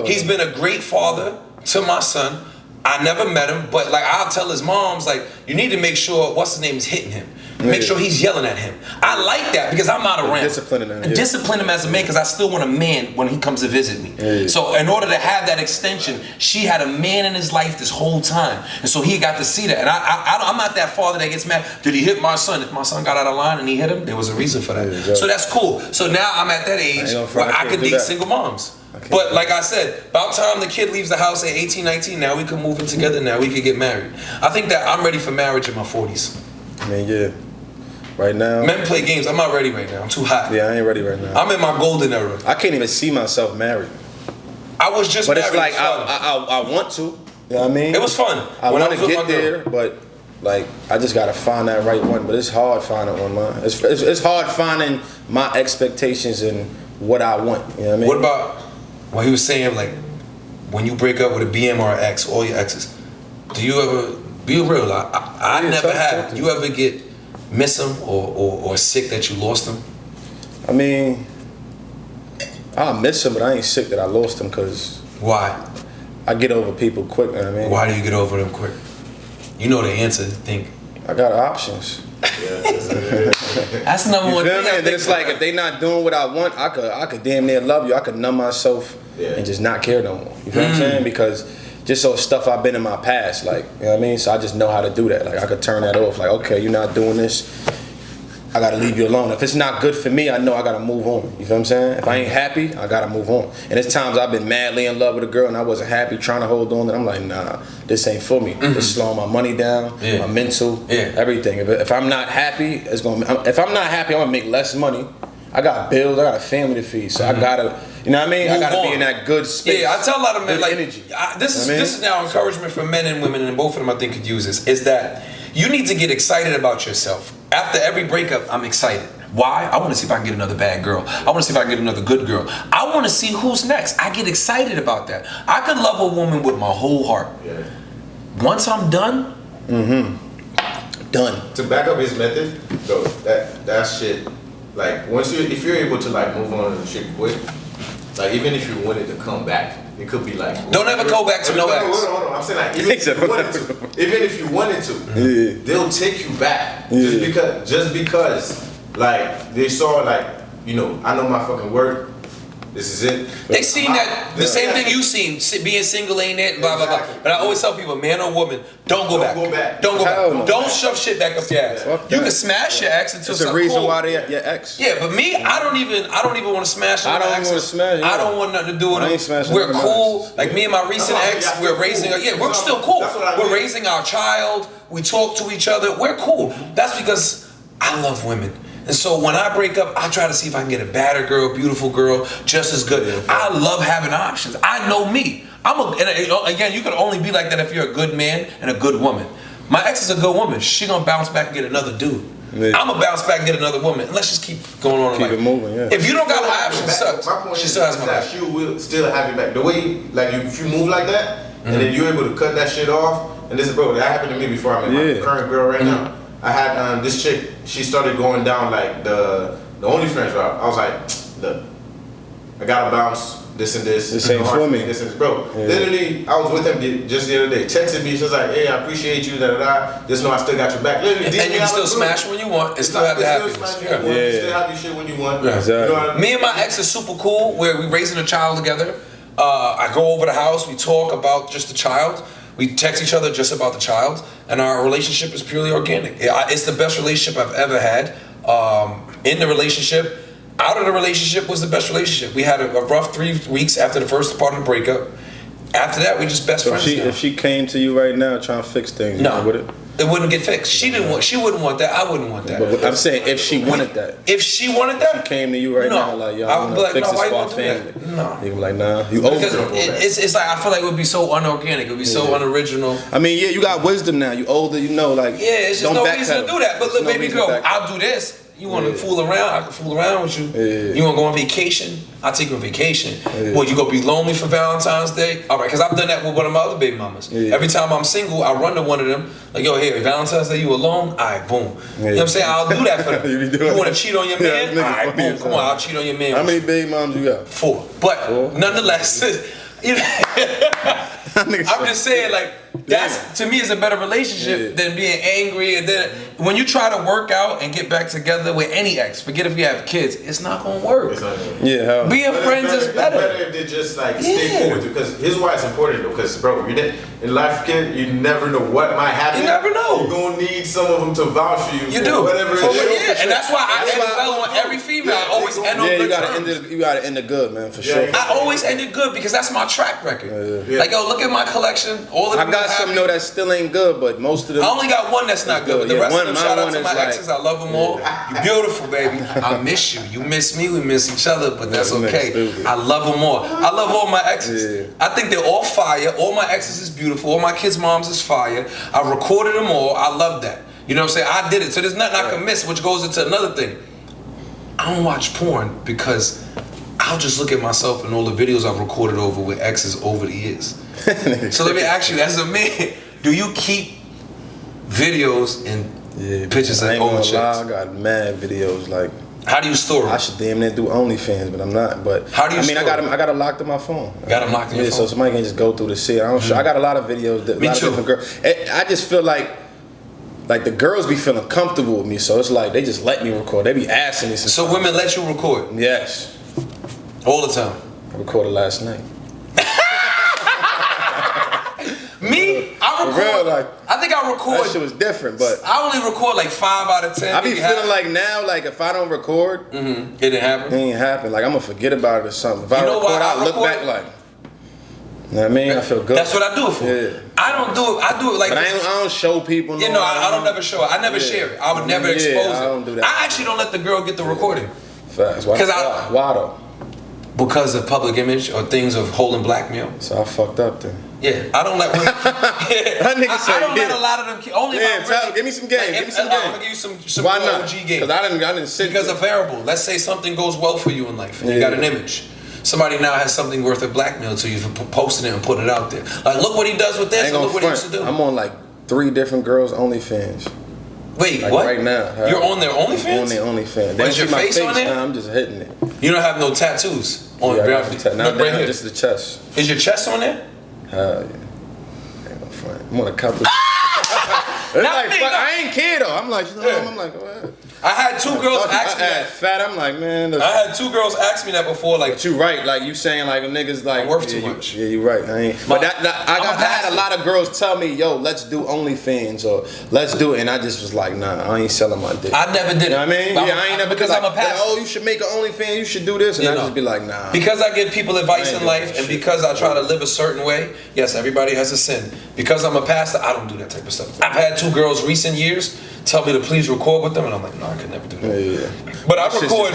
he's been a great father to my son. I never met him, but like I'll tell his moms, like, you need to make sure what's his name is hitting him. Make sure he's yelling at him. I like that because I'm not around. Disciplining him. And discipline him as a man because I still want a man when he comes to visit me. So in order to have that extension, she had a man in his life this whole time. And so he got to see that. And I'm not that father that gets mad. Did he hit my son? If my son got out of line and he hit him, there was a reason for that. So that's cool. So now I'm at that age where I could date single moms. But like I said, about time the kid leaves the house at 18, 19, now we can move in together, now we can get married. I think that I'm ready for marriage in my 40s. I mean, yeah. Right now. Men play games, I'm not ready right now, I'm too hot. Yeah, I ain't ready right now. I'm in my golden era. I can't even see myself married. I was just but married. But it's like, I want to, you know what I mean? It was fun. I want to get there, but like, I just gotta find that right one. But it's hard finding online. It's hard finding my expectations and what I want, you know what I mean? What about, well, he was saying like, when you break up with a BM or an ex, all your exes, do you ever, be real, I never have, you ever get miss them or sick that you lost them? I mean, I miss them, but I ain't sick that I lost them because... Why? I get over people quick, you know what I mean? Why do you get over them quick? You know the answer, think. I got options. That's number one thing. And it's like, if they not doing what I want, I could damn near love you. I could numb myself and just not care no more. You feel what I'm saying? Because just so stuff I've been in my past, like, you know what I mean? So I just know how to do that. Like, I could turn that off. Like, okay, you're not doing this. I gotta leave you alone. If it's not good for me, I know I gotta move on. You feel what I'm saying? If I ain't happy, I gotta move on. And there's times I've been madly in love with a girl and I wasn't happy, trying to hold on, and I'm like, nah, this ain't for me. It's slowing my money down, my mental, everything. If I'm not happy, if I'm not happy, I'm gonna make less money. I got bills, I got a family to feed, so I gotta, you know what I mean? I gotta be in that good space. Yeah, I tell a lot of men, like, energy. This is now encouragement for men and women, and both of them I think could use this, is that you need to get excited about yourself. After every breakup, I'm excited. Why? I want to see if I can get another bad girl. I want to see if I can get another good girl. I want to see who's next. I get excited about that. I could love a woman with my whole heart. Yeah. Once I'm done, done. To back up his method, though, that shit, like, if you're able to like move on and shit quick, like even if you wanted to come back, it could be like, don't ever go back to no ex. Hold on. I'm saying like even if you wanted to, they'll take you back just because like they saw like, you know, I know my fucking work. This is it. They seen that the same thing you seen. Being single ain't it, blah blah blah. But I always tell people, man or woman, don't go back. Don't go back. Don't shove shit back up your ass. You can smash your ex until something cool. It's a reason why they your ex. Yeah, but me, I don't even want to smash. I don't want to smash. I don't want nothing to do with it. We're cool. Like me and my recent ex, we're raising. We're still cool. We're raising our child. We talk to each other. We're cool. That's because I love women. And so when I break up, I try to see if I can get a badder girl, beautiful girl, just as good. I love having options. I know me. And again, you can only be like that if you're a good man and a good woman. My ex is a good woman. She gonna bounce back and get another dude. Yeah. I'm gonna bounce back and get another woman. And let's just keep going on. Keep it moving, yeah. If you don't got my options, sucks. My point she still has my back. She will still have you back. The way, like, if you move like that, and then you're able to cut that shit off, and this is, bro, that happened to me before I met my current girl right now. I had this chick, she started going down like the OnlyFans route. I was like, look, I gotta bounce this and this. This ain't for me. This and this. Bro, literally, I was with him just the other day. Texted me, she was like, hey, I appreciate you, Just know I still got your back. Literally, and you can still smash when you want and still have the happiness. You still have your shit when you want. Yeah, exactly. You know what I mean? Me and my ex is super cool, where we raising a child together. I go over the house, we talk about just the child. We text each other just about the child, and our relationship is purely organic. It's the best relationship I've ever had. in the relationship. Out of the relationship was the best relationship. We had a rough 3 weeks after the first part of the breakup. After that, we just best friends. If she came to you right now trying to fix things, you would it? It wouldn't get fixed. She wouldn't want that. I wouldn't want that. But I'm saying if she wanted that. If she wanted that, she came to you right now like, yo, I want to fix this for our family. No. You'd be like, nah, you over it. It's like I feel like it would be so unorganic. It would be so unoriginal. I mean, yeah, you got wisdom now. You older, you know, like it's just no reason to do that. But look, baby girl, I'll do this. You want to fool around? I can fool around with you. Yeah. You want to go on vacation? I'll take you on vacation. Yeah. Well, you gonna be lonely for Valentine's Day? All right, because I've done that with one of my other baby mamas. Yeah. Every time I'm single, I run to one of them like, yo, here, Valentine's Day, you alone? All right, boom. Yeah. You know what I'm saying? I'll do that for them. You want to cheat on your man? All right, boom. Come on, I'll cheat on your man. How many baby moms you got? 4. But nonetheless, I'm just saying, like, that's to me is a better relationship than being angry. And then when you try to work out and get back together with any ex, forget if you have kids, it's not gonna work. Yeah, being friends is better. It's better if they just like stay cool with you. Because here's why it's important though. Because bro, in life, kid, you never know what might happen. You never know. You're gonna need some of them to vouch for you. You do. Whatever it is. And that's why I end well on every female. I always end on good terms. You gotta end it good, man, for sure. I always end it good because that's my track record. Like, yo, look at my collection. All of them. I got some though that still ain't good, but most of them. I only got one that's not good. The rest of them, shout out to my exes. I love them all. You're beautiful, baby. I miss you. You miss me. We miss each other, but that's okay. I love them all. I love all my exes. I think they're all fire. All my exes is beautiful. All my kids' moms is fire. I recorded them all. I love that. You know what I'm saying? I did it. So there's nothing I can miss, which goes into another thing. I don't watch porn because I'll just look at myself and all the videos I've recorded over with exes over the years. So let me ask you, as a man, do you keep videos and pictures of old chicks? I got mad videos. Like, how do you store them? I should damn near do OnlyFans, but I'm not. But how do you? I got them locked in my phone. Got them locked in your phone. So somebody can just go through the shit. I got a lot of videos. A lot of different girls. I just feel like the girls be feeling comfortable with me, so it's like they just let me record. They be asking me. So women let you record? Yes. All the time. I recorded last night. Me? I record. For real, like, I think I record. That shit was different, but I only record like 5 out of 10. I be feeling like now, like if I don't record, it didn't happen. It ain't happen. Like I'm gonna forget about it or something. If I record, I look back like. You know what I mean? I feel good. That's what I do it for. Yeah. I don't do it. I do it like. But I don't show people. No, I don't never show it. I never share it. I would never expose it. I don't do that. I actually don't let the girl get the recording. Facts. Why though? Because of public image or things of holding blackmail. So I fucked up then. Yeah, I don't let women. That nigga say, I don't let a lot of them. Only give me some game. Give me some game. I'm gonna give you some Why not? OG game. Because I didn't sit. Because a variable. Let's say something goes well for you in life, and you got an image. Somebody now has something worth of blackmail to you for posting it and putting it out there. Like, look what he does with this, and look what he used to do. I'm on like 3 different girls' OnlyFans. Wait, like what? Right now. You're on their OnlyFans? I'm on their OnlyFans. Is your face on there? Nah, I'm just hitting it. You don't have no tattoos on your Not right here. Just the chest. Is your chest on there? Hell yeah. Ain't no front. I'm on a couple. I ain't care though. I'm like, I'm like, what? I had 2 girls ask me that. Fat, I'm like, man. I had 2 girls ask me that before. Like, but you right. Like you saying like niggas like worth too much. Yeah, you right. I ain't. But I had a lot of girls tell me, yo, let's do OnlyFans or let's do it, and I just was like, nah, I ain't selling my dick. I never did it. You know what I mean? I ain't never because like, I'm a pastor. Oh, you should make an OnlyFans. You should do this, and I just be like, nah. Because I give people advice in life, and because I try to live a certain way. Yes, everybody has a sin. Because I'm a pastor, I don't do that type of stuff. I've had 2 girls recent years tell me to please record with them, and I'm like, no, I could never do that. Yeah. But I record.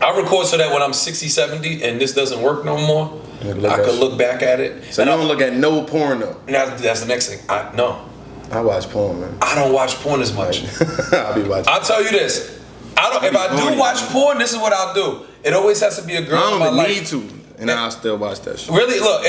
I record so that when I'm 60, 70, and this doesn't work no more, I could look back at it. So you don't look at no porn though. That's the next thing. No. I watch porn, man. I don't watch porn as much. I'll be watching. I'll tell you this. If I do watch porn, this is what I'll do. It always has to be a girl in my life. I don't need to. And I'll still watch that shit. Really, look,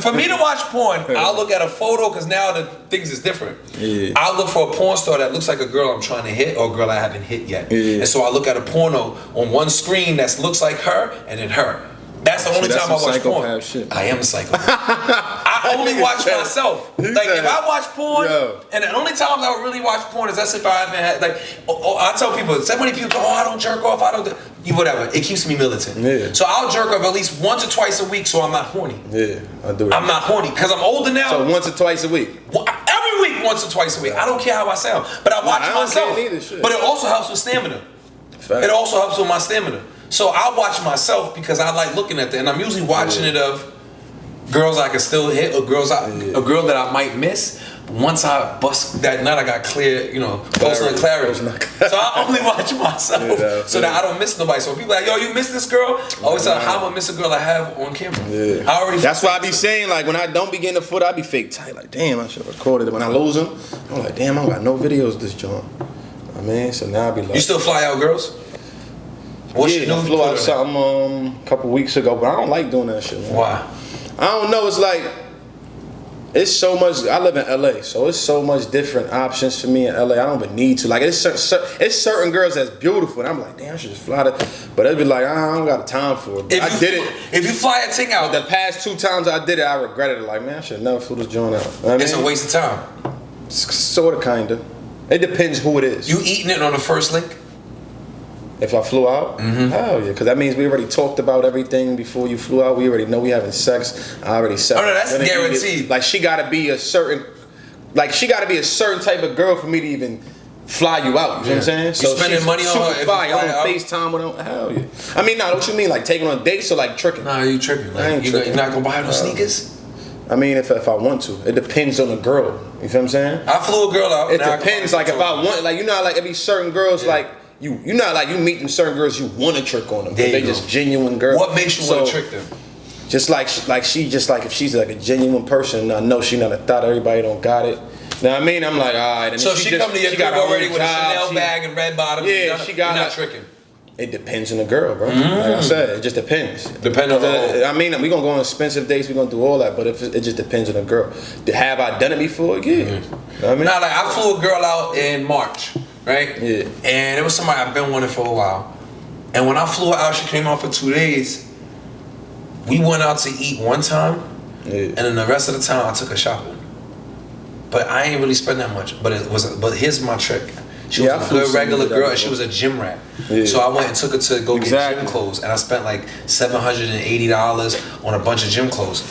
for me to watch porn, I'll look at a photo because now the things is different. Yeah. I'll look for a porn star that looks like a girl I'm trying to hit or a girl I haven't hit yet. Yeah. And so I look at a porno on one screen that looks like her and then her. That's the only time I watch porn. Shit. I am a psychopath. I only watch myself. Like if I watch porn, and the only times I would really watch porn is that's if I haven't had I tell people, so many people go, I don't jerk off, I don't do whatever. It keeps me militant. Yeah. So I'll jerk off at least once or twice a week so I'm not horny. Yeah, I do it. I'm not horny because I'm older now. So once or twice a week? Every week, once or twice a week. I don't care how I sound, but I watch myself. But it also helps with stamina. Fact. It also helps with my stamina. So I watch myself because I like looking at that, and I'm usually watching it of girls I can still hit or a girl that I might miss. Once I bust that nut, I got clear, postal clarity. So I only watch myself so that I don't miss nobody. So people are like, yo, you missed this girl? I always tell how I'm gonna miss a girl I have on camera. Yeah. That's why I be saying, like, when I don't be getting the foot, I be fake tight. Like, damn, I should have recorded it. When I lose them, I'm like, damn, I don't got no videos of this joint. I mean, so now I be like, you still fly out girls? I flew out something a couple weeks ago, but I don't like doing that shit, man. Why? I don't know. It's like, it's so much. I live in LA, so it's so much different options for me in LA. I don't even need to. Like, it's certain girls that's beautiful, and I'm like, damn, I should just fly to. But it'd be like, I don't got time for it. I did it. If you fly a thing out, the past 2 times I did it, I regretted it. Like, man, I should never flew this joint out. You know it's a waste of time. Sort of, kinda. It depends who it is. You eating it on the first link? If I flew out? Hell yeah, because that means we already talked about everything before you flew out. We already know we having sex. I already said. Oh no, that's guaranteed. Like, she gotta be a certain type of girl for me to even fly you out. You know what I'm saying? So you spending money on her? Fly on FaceTime with her? Hell yeah. I mean, nah, what you mean? Like taking on dates or like tricking? Nah, you tripping. Like, you're not gonna buy her no sneakers? I mean, if I want to. It depends on the girl. You feel what I'm saying? I flew a girl out. It depends. Like, if I want, like, like, it be certain girls, like, you know, like, you meet them certain girls, you want to trick on them. They just genuine girls. What makes you want to trick them? Just like if she's like a genuine person, I know she not a thought, everybody don't got it. Know what I mean? I'm like, all right. And so she come to your crib already with a Chanel bag and red bottoms. Yeah, she got. You're not tricking. It depends on the girl, bro. Like I said, it just depends. Depending on. I mean, we gonna go on expensive dates. We gonna do all that, but if it just depends on the girl. Have I done it before? Yeah. You know what I mean? Nah, like, I flew a girl out in March, right? Yeah. And it was somebody I've been wanting for a while. And when I flew her out, she came out for 2 days. We went out to eat one time, and then the rest of the time I took her shopping. But I ain't really spend that much. But here's my trick. She was a good regular girl, and she was a gym rat. Yeah. So I went and took her to go get gym clothes, and I spent like $780 on a bunch of gym clothes.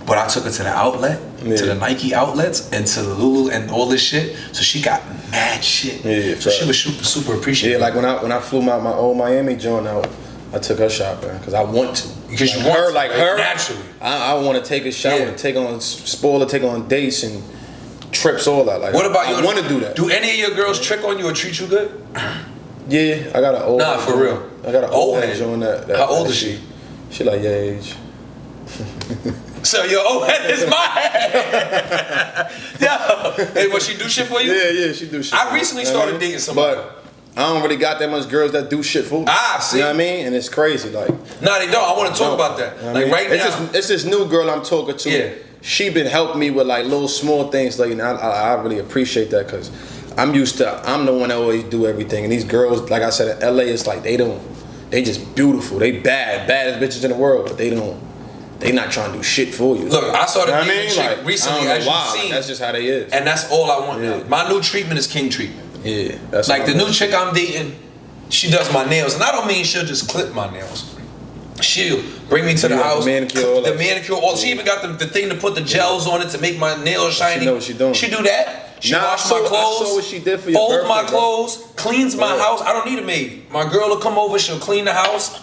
But I took her to the outlet, to the Nike outlets, and to the Lulu and all this shit. So she got mad shit. Yeah, so she was super appreciative. Yeah, like when I flew my old Miami joint out, I took her shopping because I want to. Because you want her naturally. I want to take her shopping, take her on spoil her, take her on dates and trips, all that. Like, what about you? I want to do that. Do any of your girls trick on you or treat you good? Yeah, I got an old. Nah, for real. I got an old head on that. How old is she? She like your age. So your old head is my head. Yo, hey, what, she do shit for you? Yeah, she do shit. I recently started dating somebody. But I don't really got that much girls that do shit for me. See. You know what I mean? And it's crazy. Like, nah, they don't. I want to talk about that. You know like, right now. It's this new girl I'm talking to. Yeah. She been helping me with like little small things. Like, I really appreciate that because I'm the one that always do everything. And these girls, like I said, in LA, it's like they just beautiful. They baddest bitches in the world, but they not trying to do shit for you. Look, I started dating a chick recently, as you've seen. That's just how they is. And that's all I want now. My new treatment is king treatment. Yeah. That's like the new chick I'm dating, she does my nails. And I don't mean she'll just clip my nails. She'll bring me to the house, the manicure. She even got the thing to put the gels on it to make my nails shiny. She know what she doing. She do that. She wash my clothes, I saw what she did for your folds my clothes, cleans my house. I don't need a maid. My girl will come over, she'll clean the house.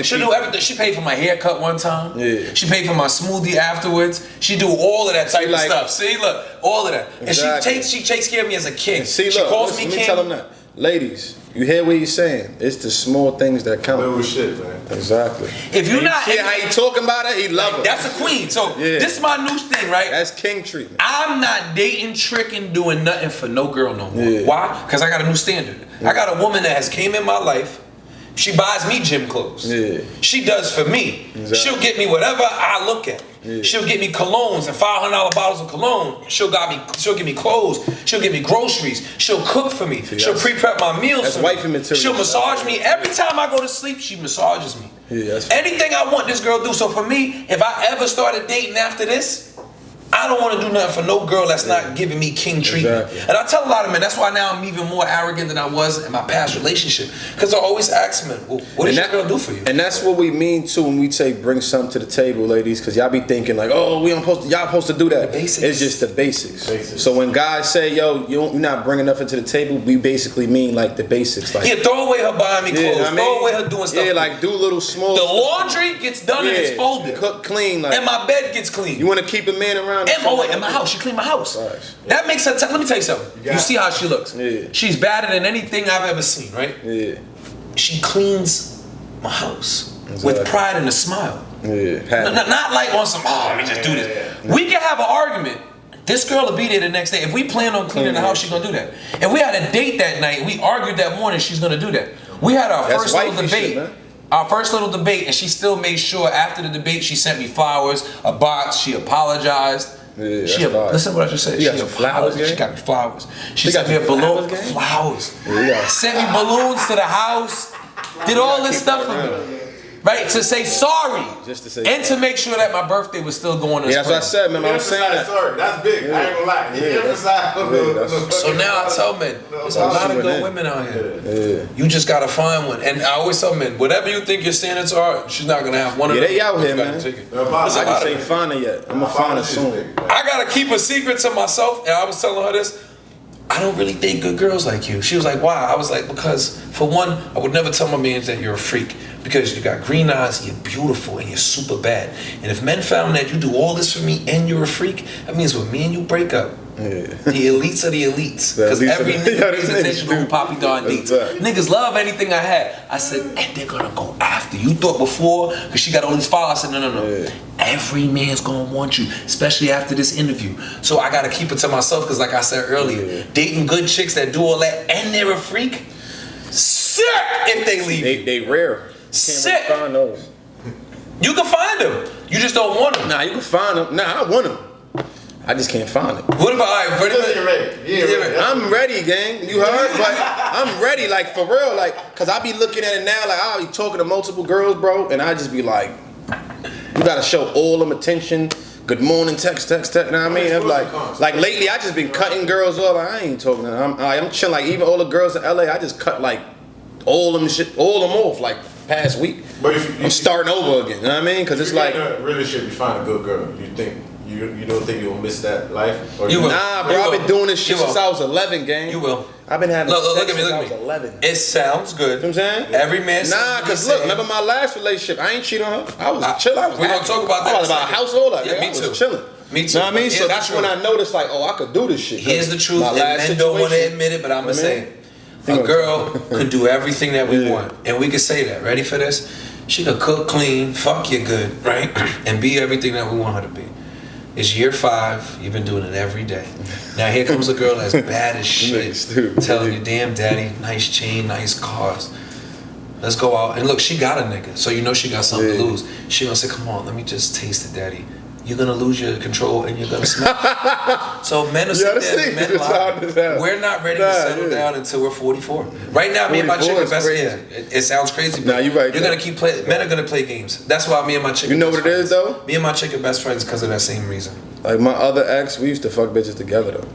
She'll do everything. She paid for my haircut one time. Yeah. She paid for my smoothie afterwards. She do all of that type of stuff. See, look, all of that. Exactly. And she takes care of me as a king. See, she calls me king. Let me tell them that. Ladies, you hear what he's saying? It's the small things that count. Little shit, man. Exactly. If you're not, see how he talking about it, he love it. That's a queen. So this is my new thing, right? That's king treatment. I'm not dating, tricking, doing nothing for no girl no more. Yeah. Why? Because I got a new standard. I got a woman that has came in my life. She buys me gym clothes. Yeah. She does for me. Exactly. She'll get me whatever I look at. Yeah. She'll get me colognes and $500 bottles of cologne. She'll give me clothes. She'll give me groceries. She'll cook for me. See, she'll pre-prep my meals. That's wifey material. She'll massage me. Every time I go to sleep, she massages me. Yeah, anything I want, this girl do. So for me, if I ever started dating after this, I don't want to do nothing for no girl that's not giving me king treatment. Exactly. And I tell a lot of men, that's why now I'm even more arrogant than I was in my past relationship. Because I always ask men, well, what is that girl do for you? And that's what we mean too when we say bring something to the table, ladies. Because y'all be thinking like, oh, y'all supposed to do that. The basics. It's just the basics. So when guys say, yo, you're not bringing nothing to the table, we basically mean like the basics. Like, yeah, throw away her buying me clothes. Throw away her doing stuff. Yeah, like do little small. The laundry gets done and it's folded. Cook clean. Like, and my bed gets clean. You want to keep a man around? In my house. She cleaned my house. Nice. That makes her. Let me tell you something. You see how she looks. Yeah. She's better than anything I've ever seen, right? Yeah. She cleans my house with pride and a smile. Yeah. Not like on some, let me just do this. Yeah. We can have an argument. This girl will be there the next day. If we plan on cleaning the house, she's gonna do that. If we had a date that night, we argued that morning, she's gonna do that. We had our first little debate. And she still made sure after the debate she sent me flowers, a box. She apologized. Yeah, listen to what I just said. She got flowers. She got me flowers. She sent me a balloon. Flowers. Yeah. Sent me balloons to the house. Did all this stuff for me. Right, to say sorry, just to say and to make sure that my birthday was still going. Yeah, that's what I said, man. I was saying that. Sorry. That's big. I ain't gonna lie. So now I tell men, there's a lot of good women out here. Yeah. You just gotta find one. And I always tell men, whatever you think your standards are, she's not gonna have one of them. Yeah, they out here, man. I just ain't find her yet. I'm gonna find her soon. I gotta keep a secret to myself, and I was telling her this. I don't really date good girls like you. She was like, why? I was like, because for one, I would never tell my man that you're a freak. Because you got green eyes, you're beautiful, and you're super bad. And if men found that you do all this for me and you're a freak, that means when me and you break up, the elites are the elites. Because every nigga pays attention to who Papi Don dates. Niggas love anything I had. I said, and they're gonna go after you. Thought before, because she got all these followers. I said, no. Every man's gonna want you, especially after this interview. So I gotta keep it to myself, because like I said earlier, dating good chicks that do all that and they're a freak, sick if they leave. They rare. Sick. Really find those. You can find them. You just don't want them. Nah, you can find them. Nah, I want them. I just can't find them. What about, all right, ready? I'm ready, gang. You heard? But I'm ready, like, for real. Like, because I be looking at it now, like, I'll be talking to multiple girls, bro, and I just be like, you got to show all them attention. Good morning, text, you know what I mean? I'm like lately, I just been cutting girls off. Like, I ain't talking to them. I'm chilling. Like, even all the girls in LA, I just cut, like, all them off, like, past week. But I'm starting over again, you know what I mean? Because it's like, in a relationship, you find a good girl. You don't think you'll miss that life? Or you will. Nah, bro. I've been doing this shit since I was 11, gang. You will. I've been having look at me. I was 11. It sounds good. You know what I'm saying? Every man. Nah, because look, remember my last relationship? I ain't cheating on her. I was chilling. We're gonna talk about that. I was about a household. Like, yeah, me I was too. chilling. Me too. Know what I mean? So that's when I noticed, like, oh, I could do this shit. Here's the truth. And men don't want to admit it, but I'm gonna say it. A girl could do everything that we want, and we could say that. Ready for this? She could cook, clean, fuck you good, right? And be everything that we want her to be. It's year 5. You've been doing it every day. Now here comes a girl that's bad as shit, telling you, damn daddy, nice chain, nice cars. Let's go out. And look, she got a nigga, so you know she got something to lose. She gonna say, come on, let me just taste it, daddy. You're gonna lose your control and you're gonna smell. So men are sitting there, men lie. We're not ready to settle down until we're 44. Right now, me and my chick are best. Yeah, it sounds crazy, but you're right. You're gonna keep playing. Men are gonna play games. That's why me and my chick. You know what it is though? Me and my chick are best friends because of that same reason. Like my other ex, we used to fuck bitches together though.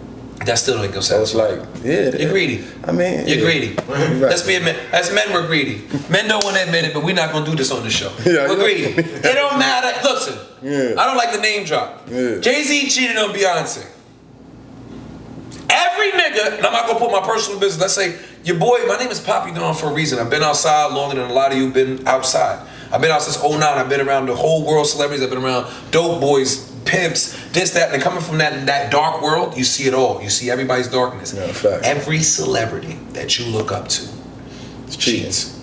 That still don't go so it's like, yeah, you're greedy. I mean, you're greedy. Let's be admit. As men, we're greedy. Men don't want to admit it, but we're not gonna do this on the show. We're greedy. It don't matter. Listen, I don't like the name drop. Jay-Z cheated on Beyonce. Every nigga, and I'm not gonna put my personal business. Let's say your boy. My name is Papi Don for a reason. I've been outside longer than a lot of you been outside. I've been out since '09. I've been around the whole world, celebrities. I've been around dope boys, pimps, this, that, and coming from that dark world, you see it all. You see everybody's darkness. Every celebrity that you look up to cheats.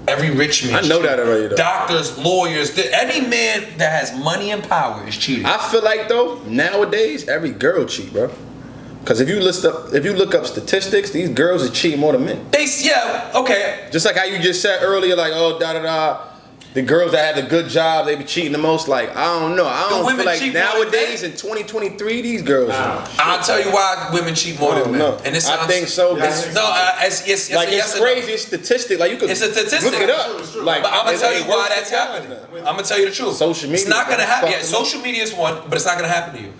Every rich man. I know that already though. Doctors, lawyers, any man that has money and power is cheating. I feel like though, nowadays, every girl cheat, bro. Because if you look up statistics, these girls are cheating more than men. Okay. Just like how you just said earlier, like, oh, da-da-da. The girls that had the good job, they be cheating the most. Like, I don't know. I don't feel like nowadays in 2023, these girls. I'll tell you why women cheat more than men. No. And I think so. It's like it's crazy. It's statistic. Like you could. It's a statistic. Look it up. Like, but I'm gonna tell you why that's happening. I'm gonna tell you the truth. Social media. It's not gonna happen. Yeah, social media is one, but it's not gonna happen to you.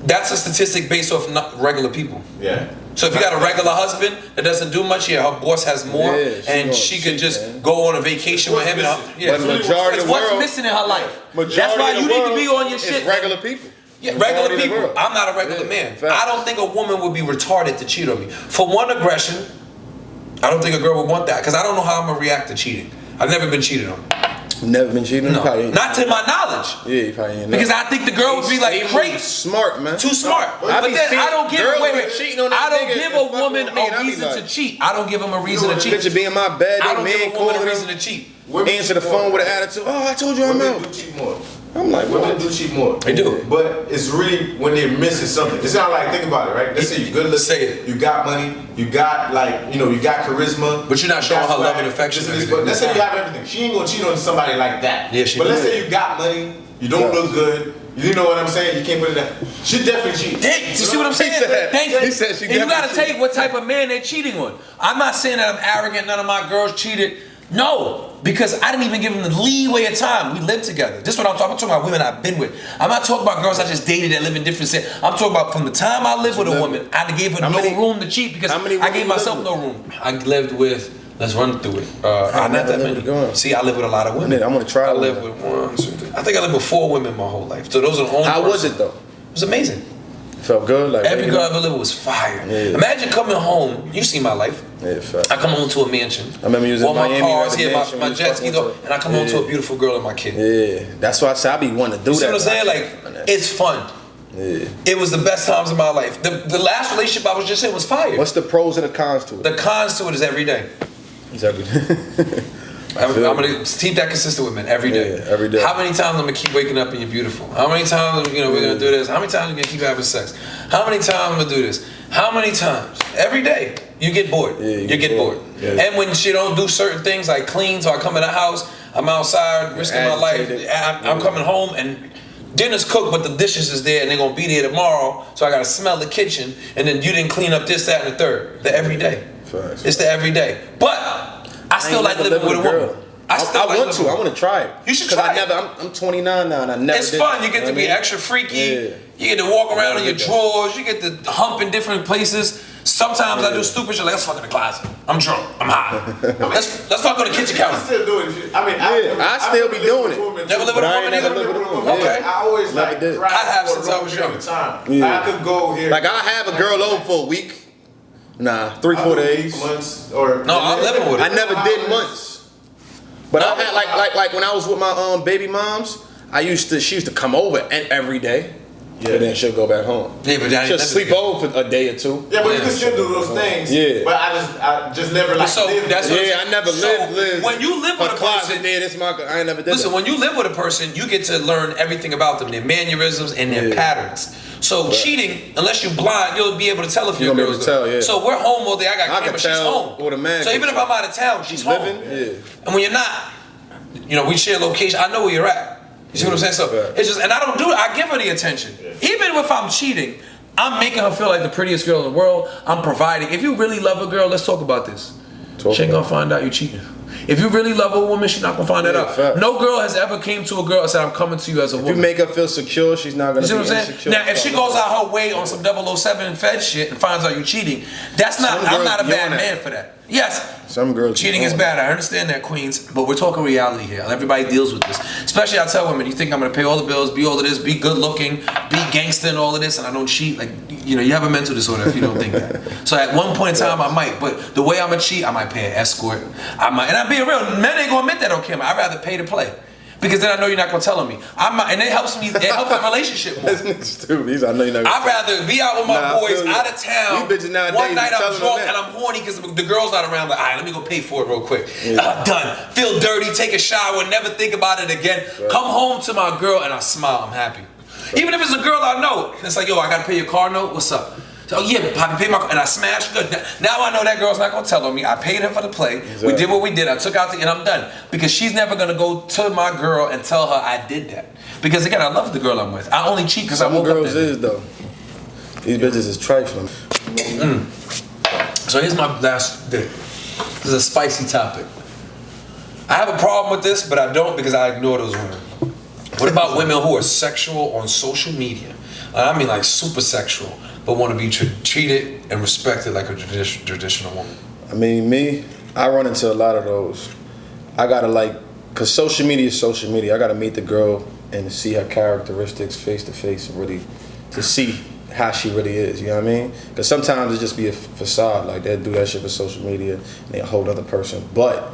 That's a statistic based off not regular people. Yeah. So if you got a regular husband that doesn't do much, yeah, her boss has more, and she could just go on a vacation with him. But the majority of the world, what's missing in her life. That's why you need to be on your shit. Regular people. Yeah, regular people. I'm not a regular man. Facts. I don't think a woman would be retarded to cheat on me. For one, aggression. I don't think a girl would want that because I don't know how I'm gonna react to cheating. I've never been cheated on. Never been cheated on? No, not to my knowledge. Yeah, you probably ain't. Because I think the girl would be like crazy. Smart, man. Too smart. But then I don't give a woman a reason to cheat. I don't give him a reason to cheat. Bitch be in my bed. I don't give a woman a reason to cheat. Answer the phone with an attitude. Oh, I told you I'm out. Women do cheat more. I'm like, women do cheat more. They do. But it's really when they're missing something. It's not like, think about it, right? Let's say you're good looking. Say it. You got money. You got you got charisma. But you're not showing her love and affection. But let's say you have everything. She ain't gonna cheat on somebody like that. Yeah, she But let's say you got money. You don't look good. You know what I'm saying? You can't put it down. She definitely cheat. You see what I'm saying? He said she and you gotta take what type of man they're cheating on. I'm not saying that I'm arrogant. None of my girls cheated. No, because I didn't even give them the leeway of time. We lived together. This is what I'm talking about. I'm talking about women I've been with. I'm not talking about girls I just dated that live in different cities. I'm talking about from the time I lived with a woman, I gave her no room to cheat because I gave myself no room. I lived with, let's run through it. Not that many. See, I live with a lot of women. I'm gonna try. I live with one, two, three. I think I lived with 4 women my whole life. So those are the only. How was it though? It was amazing. Felt good. Like every girl I ever lived with was fire. Yeah. Imagine coming home. You see my life. Yeah, fact. I come home to a mansion. I remember using my cars here, my jet ski, and I come home to a beautiful girl and my kid. Yeah, that's why I say I be wanting to do that. You see what I'm saying? Like, it's fun. Yeah. It was the best times of my life. The last relationship I was just in was fire. What's the pros and the cons to it? The cons to it is every day. It's every day. I'm gonna keep that consistent with men every day. Yeah, every day. How many times I'm gonna keep waking up and you're beautiful? How many times we're gonna do this? How many times you gonna keep having sex? How many times I'm gonna do this? How many times? Every day you get bored. Yeah, you get bored. Yeah. And when she don't do certain things like clean, so I come in the house, I'm outside risking my life. I'm coming home and dinner's cooked, but the dishes is there and they're gonna be there tomorrow. So I gotta smell the kitchen, and then you didn't clean up this, that, and the third. The everyday. It's the everyday. But I still like living with a woman. I want to try it. You should try it. I'm 29 now and I never It's fun. You get to be extra freaky. Yeah. You get to walk around in your drawers. You get to hump in different places. Sometimes I do stupid shit like, let's fuck in the closet. I'm drunk. I'm high. let's fuck on the kitchen counter. I still do it. I still be doing it. Never live with a woman either? Okay. I always I have since I was young. I could go here. Like I have a girl over for a week. Nah, 3-4 days. Months or no, I'm living with it. I never did months. But I had like when I was with my baby moms, she used to come over and every day. Yeah. But then she'll go back home. Yeah, but just sleep over for a day or two. Yeah, but you can still do those things. Yeah. But I just never lived. I never lived. When you live with a person, I ain't never did. Listen, when you live with a person, you get to learn everything about them, their mannerisms and their patterns. So cheating, unless you're blind, you'll be able to tell if your girl's good. So we're home all day. I got camera. She's home. So even if I'm out of town, she's home. And when you're not, we share location. I know where you're at. You see what I'm saying? So it's just, and I don't do it. I give her the attention. Even if I'm cheating, I'm making her feel like the prettiest girl in the world. I'm providing. If you really love a girl, let's talk about this. She ain't gonna find out you're cheating. If you really love a woman, she's not gonna find that out. Fact. No girl has ever came to a girl and said, "I'm coming to you as a woman." If you make her feel secure, she's not gonna. You see what I'm saying? Insecure. Now, if she goes out her way on some 007 Fed shit and finds out you cheating, that's not. I'm not a bad man for that. Yes, some girls cheating is bad. I understand that, Queens, but we're talking reality here. Everybody deals with this. Especially, I tell women, you think I'm gonna pay all the bills, be all of this, be good looking, be gangster and all of this, and I don't cheat. Like, you have a mental disorder if you don't think that. So at one point in time, I might, but the way I'm gonna cheat, I might pay an escort. I might, and I'm being real. Men ain't gonna admit that on camera. I'd rather pay to play. Because then I know you're not gonna tell me. And it helps me. It helps the relationship more. I'd rather be out with my boys out of town. One night I'm drunk and I'm horny because the girl's not around. Like, all right, let me go pay for it real quick. Done. Feel dirty. Take a shower. Never think about it again. Come home to my girl and I smile. I'm happy. Even if it's a girl I know, it's like, yo, I gotta pay your car note. What's up? So yeah, Papi paid my car, and I smashed good. Now I know that girl's not gonna tell on me. I paid her for the play. Exactly. We did what we did. I took out and I'm done. Because she's never gonna go to my girl and tell her I did that. Because again, I love the girl I'm with. I only cheat because I woke up. Some girls is though. These bitches is trifling. So here's my last bit. This is a spicy topic. I have a problem with this, but I don't because I ignore those women. What about women who are sexual on social media? I mean like super sexual, but want to be treated and respected like a traditional woman? I mean, I run into a lot of those. I gotta cause social media is social media. I gotta meet the girl and see her characteristics face to face and really to see how she really is. You know what I mean? Cause sometimes it just be a facade. Like they'll do that shit for social media and they a whole other person. But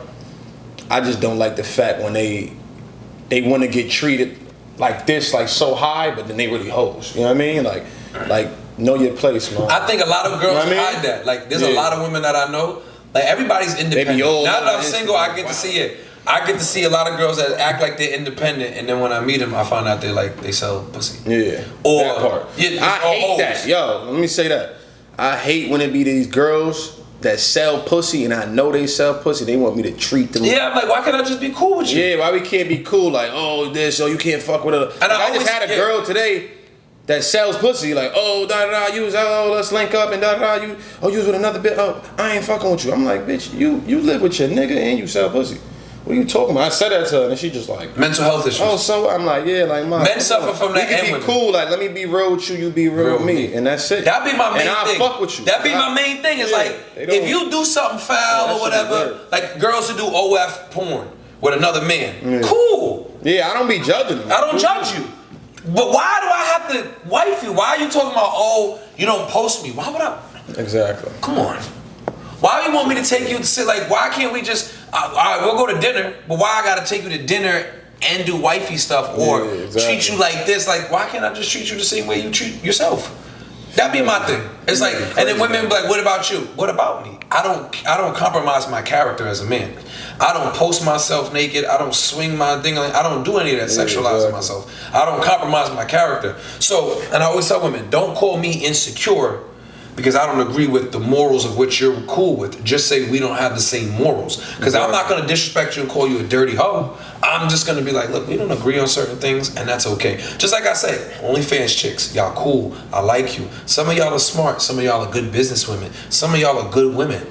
I just don't like the fact when they want to get treated like this, like so high, but then they really hoes. You know what I mean? Like know your place, man. I think a lot of girls you know hide that. Like there's a lot of women that I know. Like everybody's independent. Now that I'm single, I get to see it. I get to see a lot of girls that act like they're independent, and then when I meet them, I find out they sell pussy. Yeah, or that part. Yeah, I hate that. Yo, let me say that. I hate when it be these girls that sell pussy, and I know they sell pussy. They want me to treat them. Yeah, I'm like, why can't I just be cool with you? Yeah, why we can't be cool? Like, oh, this, oh, you can't fuck with her. And like, I just had a girl today that sells pussy. Like, oh, da da da, let's link up and da da da. You was with another bitch. Oh, I ain't fucking with you. I'm like, bitch, you live with your nigga and you sell pussy. What are you talking about? I said that to her and she just like mental health issues. Oh, so I'm like, yeah, like men suffer from that. We can be cool, like let me be real with you, you be real with me, and that's it. That'd be my main thing. And I fuck with you. That'd be my main thing. It's like if you do something foul or whatever, like girls who do OF porn with another man, cool. Yeah, I don't be judging them. I don't judge you. But why do I have to wife you? Why are you talking about, oh, you don't post me? Why would I? Exactly. Come on. Why do you want me to take you to sit? Like, why can't we just, all right, we'll go to dinner, but why I gotta take you to dinner and do wifey stuff or treat you like this? Like, why can't I just treat you the same way you treat yourself? That'd be my thing. It's like, and then women be like, what about you? What about me? I don't compromise my character as a man. I don't post myself naked. I don't swing my thing. I don't do any of that sexualizing myself. I don't compromise my character. So, and I always tell women, don't call me insecure because I don't agree with the morals of which you're cool with. Just say we don't have the same morals. Because I'm not going to disrespect you and call you a dirty hoe. I'm just going to be like, look, we don't agree on certain things, and that's okay. Just like I say, OnlyFans chicks, y'all cool. I like you. Some of y'all are smart. Some of y'all are good businesswomen. Some of y'all are good women.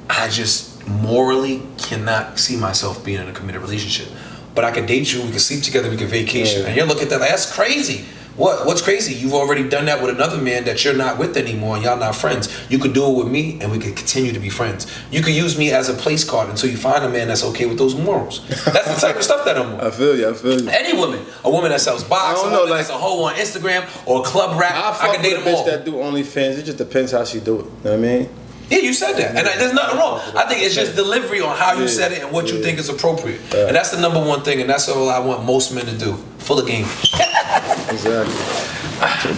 I just morally cannot see myself being in a committed relationship. But I could date you, we could sleep together, we could vacation. And you're looking at that like, that's crazy. What's crazy? You've already done that with another man that you're not with anymore and y'all not friends. You could do it with me and we could continue to be friends. You could use me as a place card until you find a man that's okay with those morals. That's the type of stuff that I'm on. I feel you. Any woman. A woman that sells box, a woman that's a hoe on Instagram or a club rap. I can date them all. I fuck with a bitch that do OnlyFans. It just depends how she do it. You know what I mean? Yeah, you said that. And there's nothing wrong. I think it's just delivery on how you said it and what you think is appropriate. And that's the number one thing, and that's all I want most men to do. Full of game. Exactly.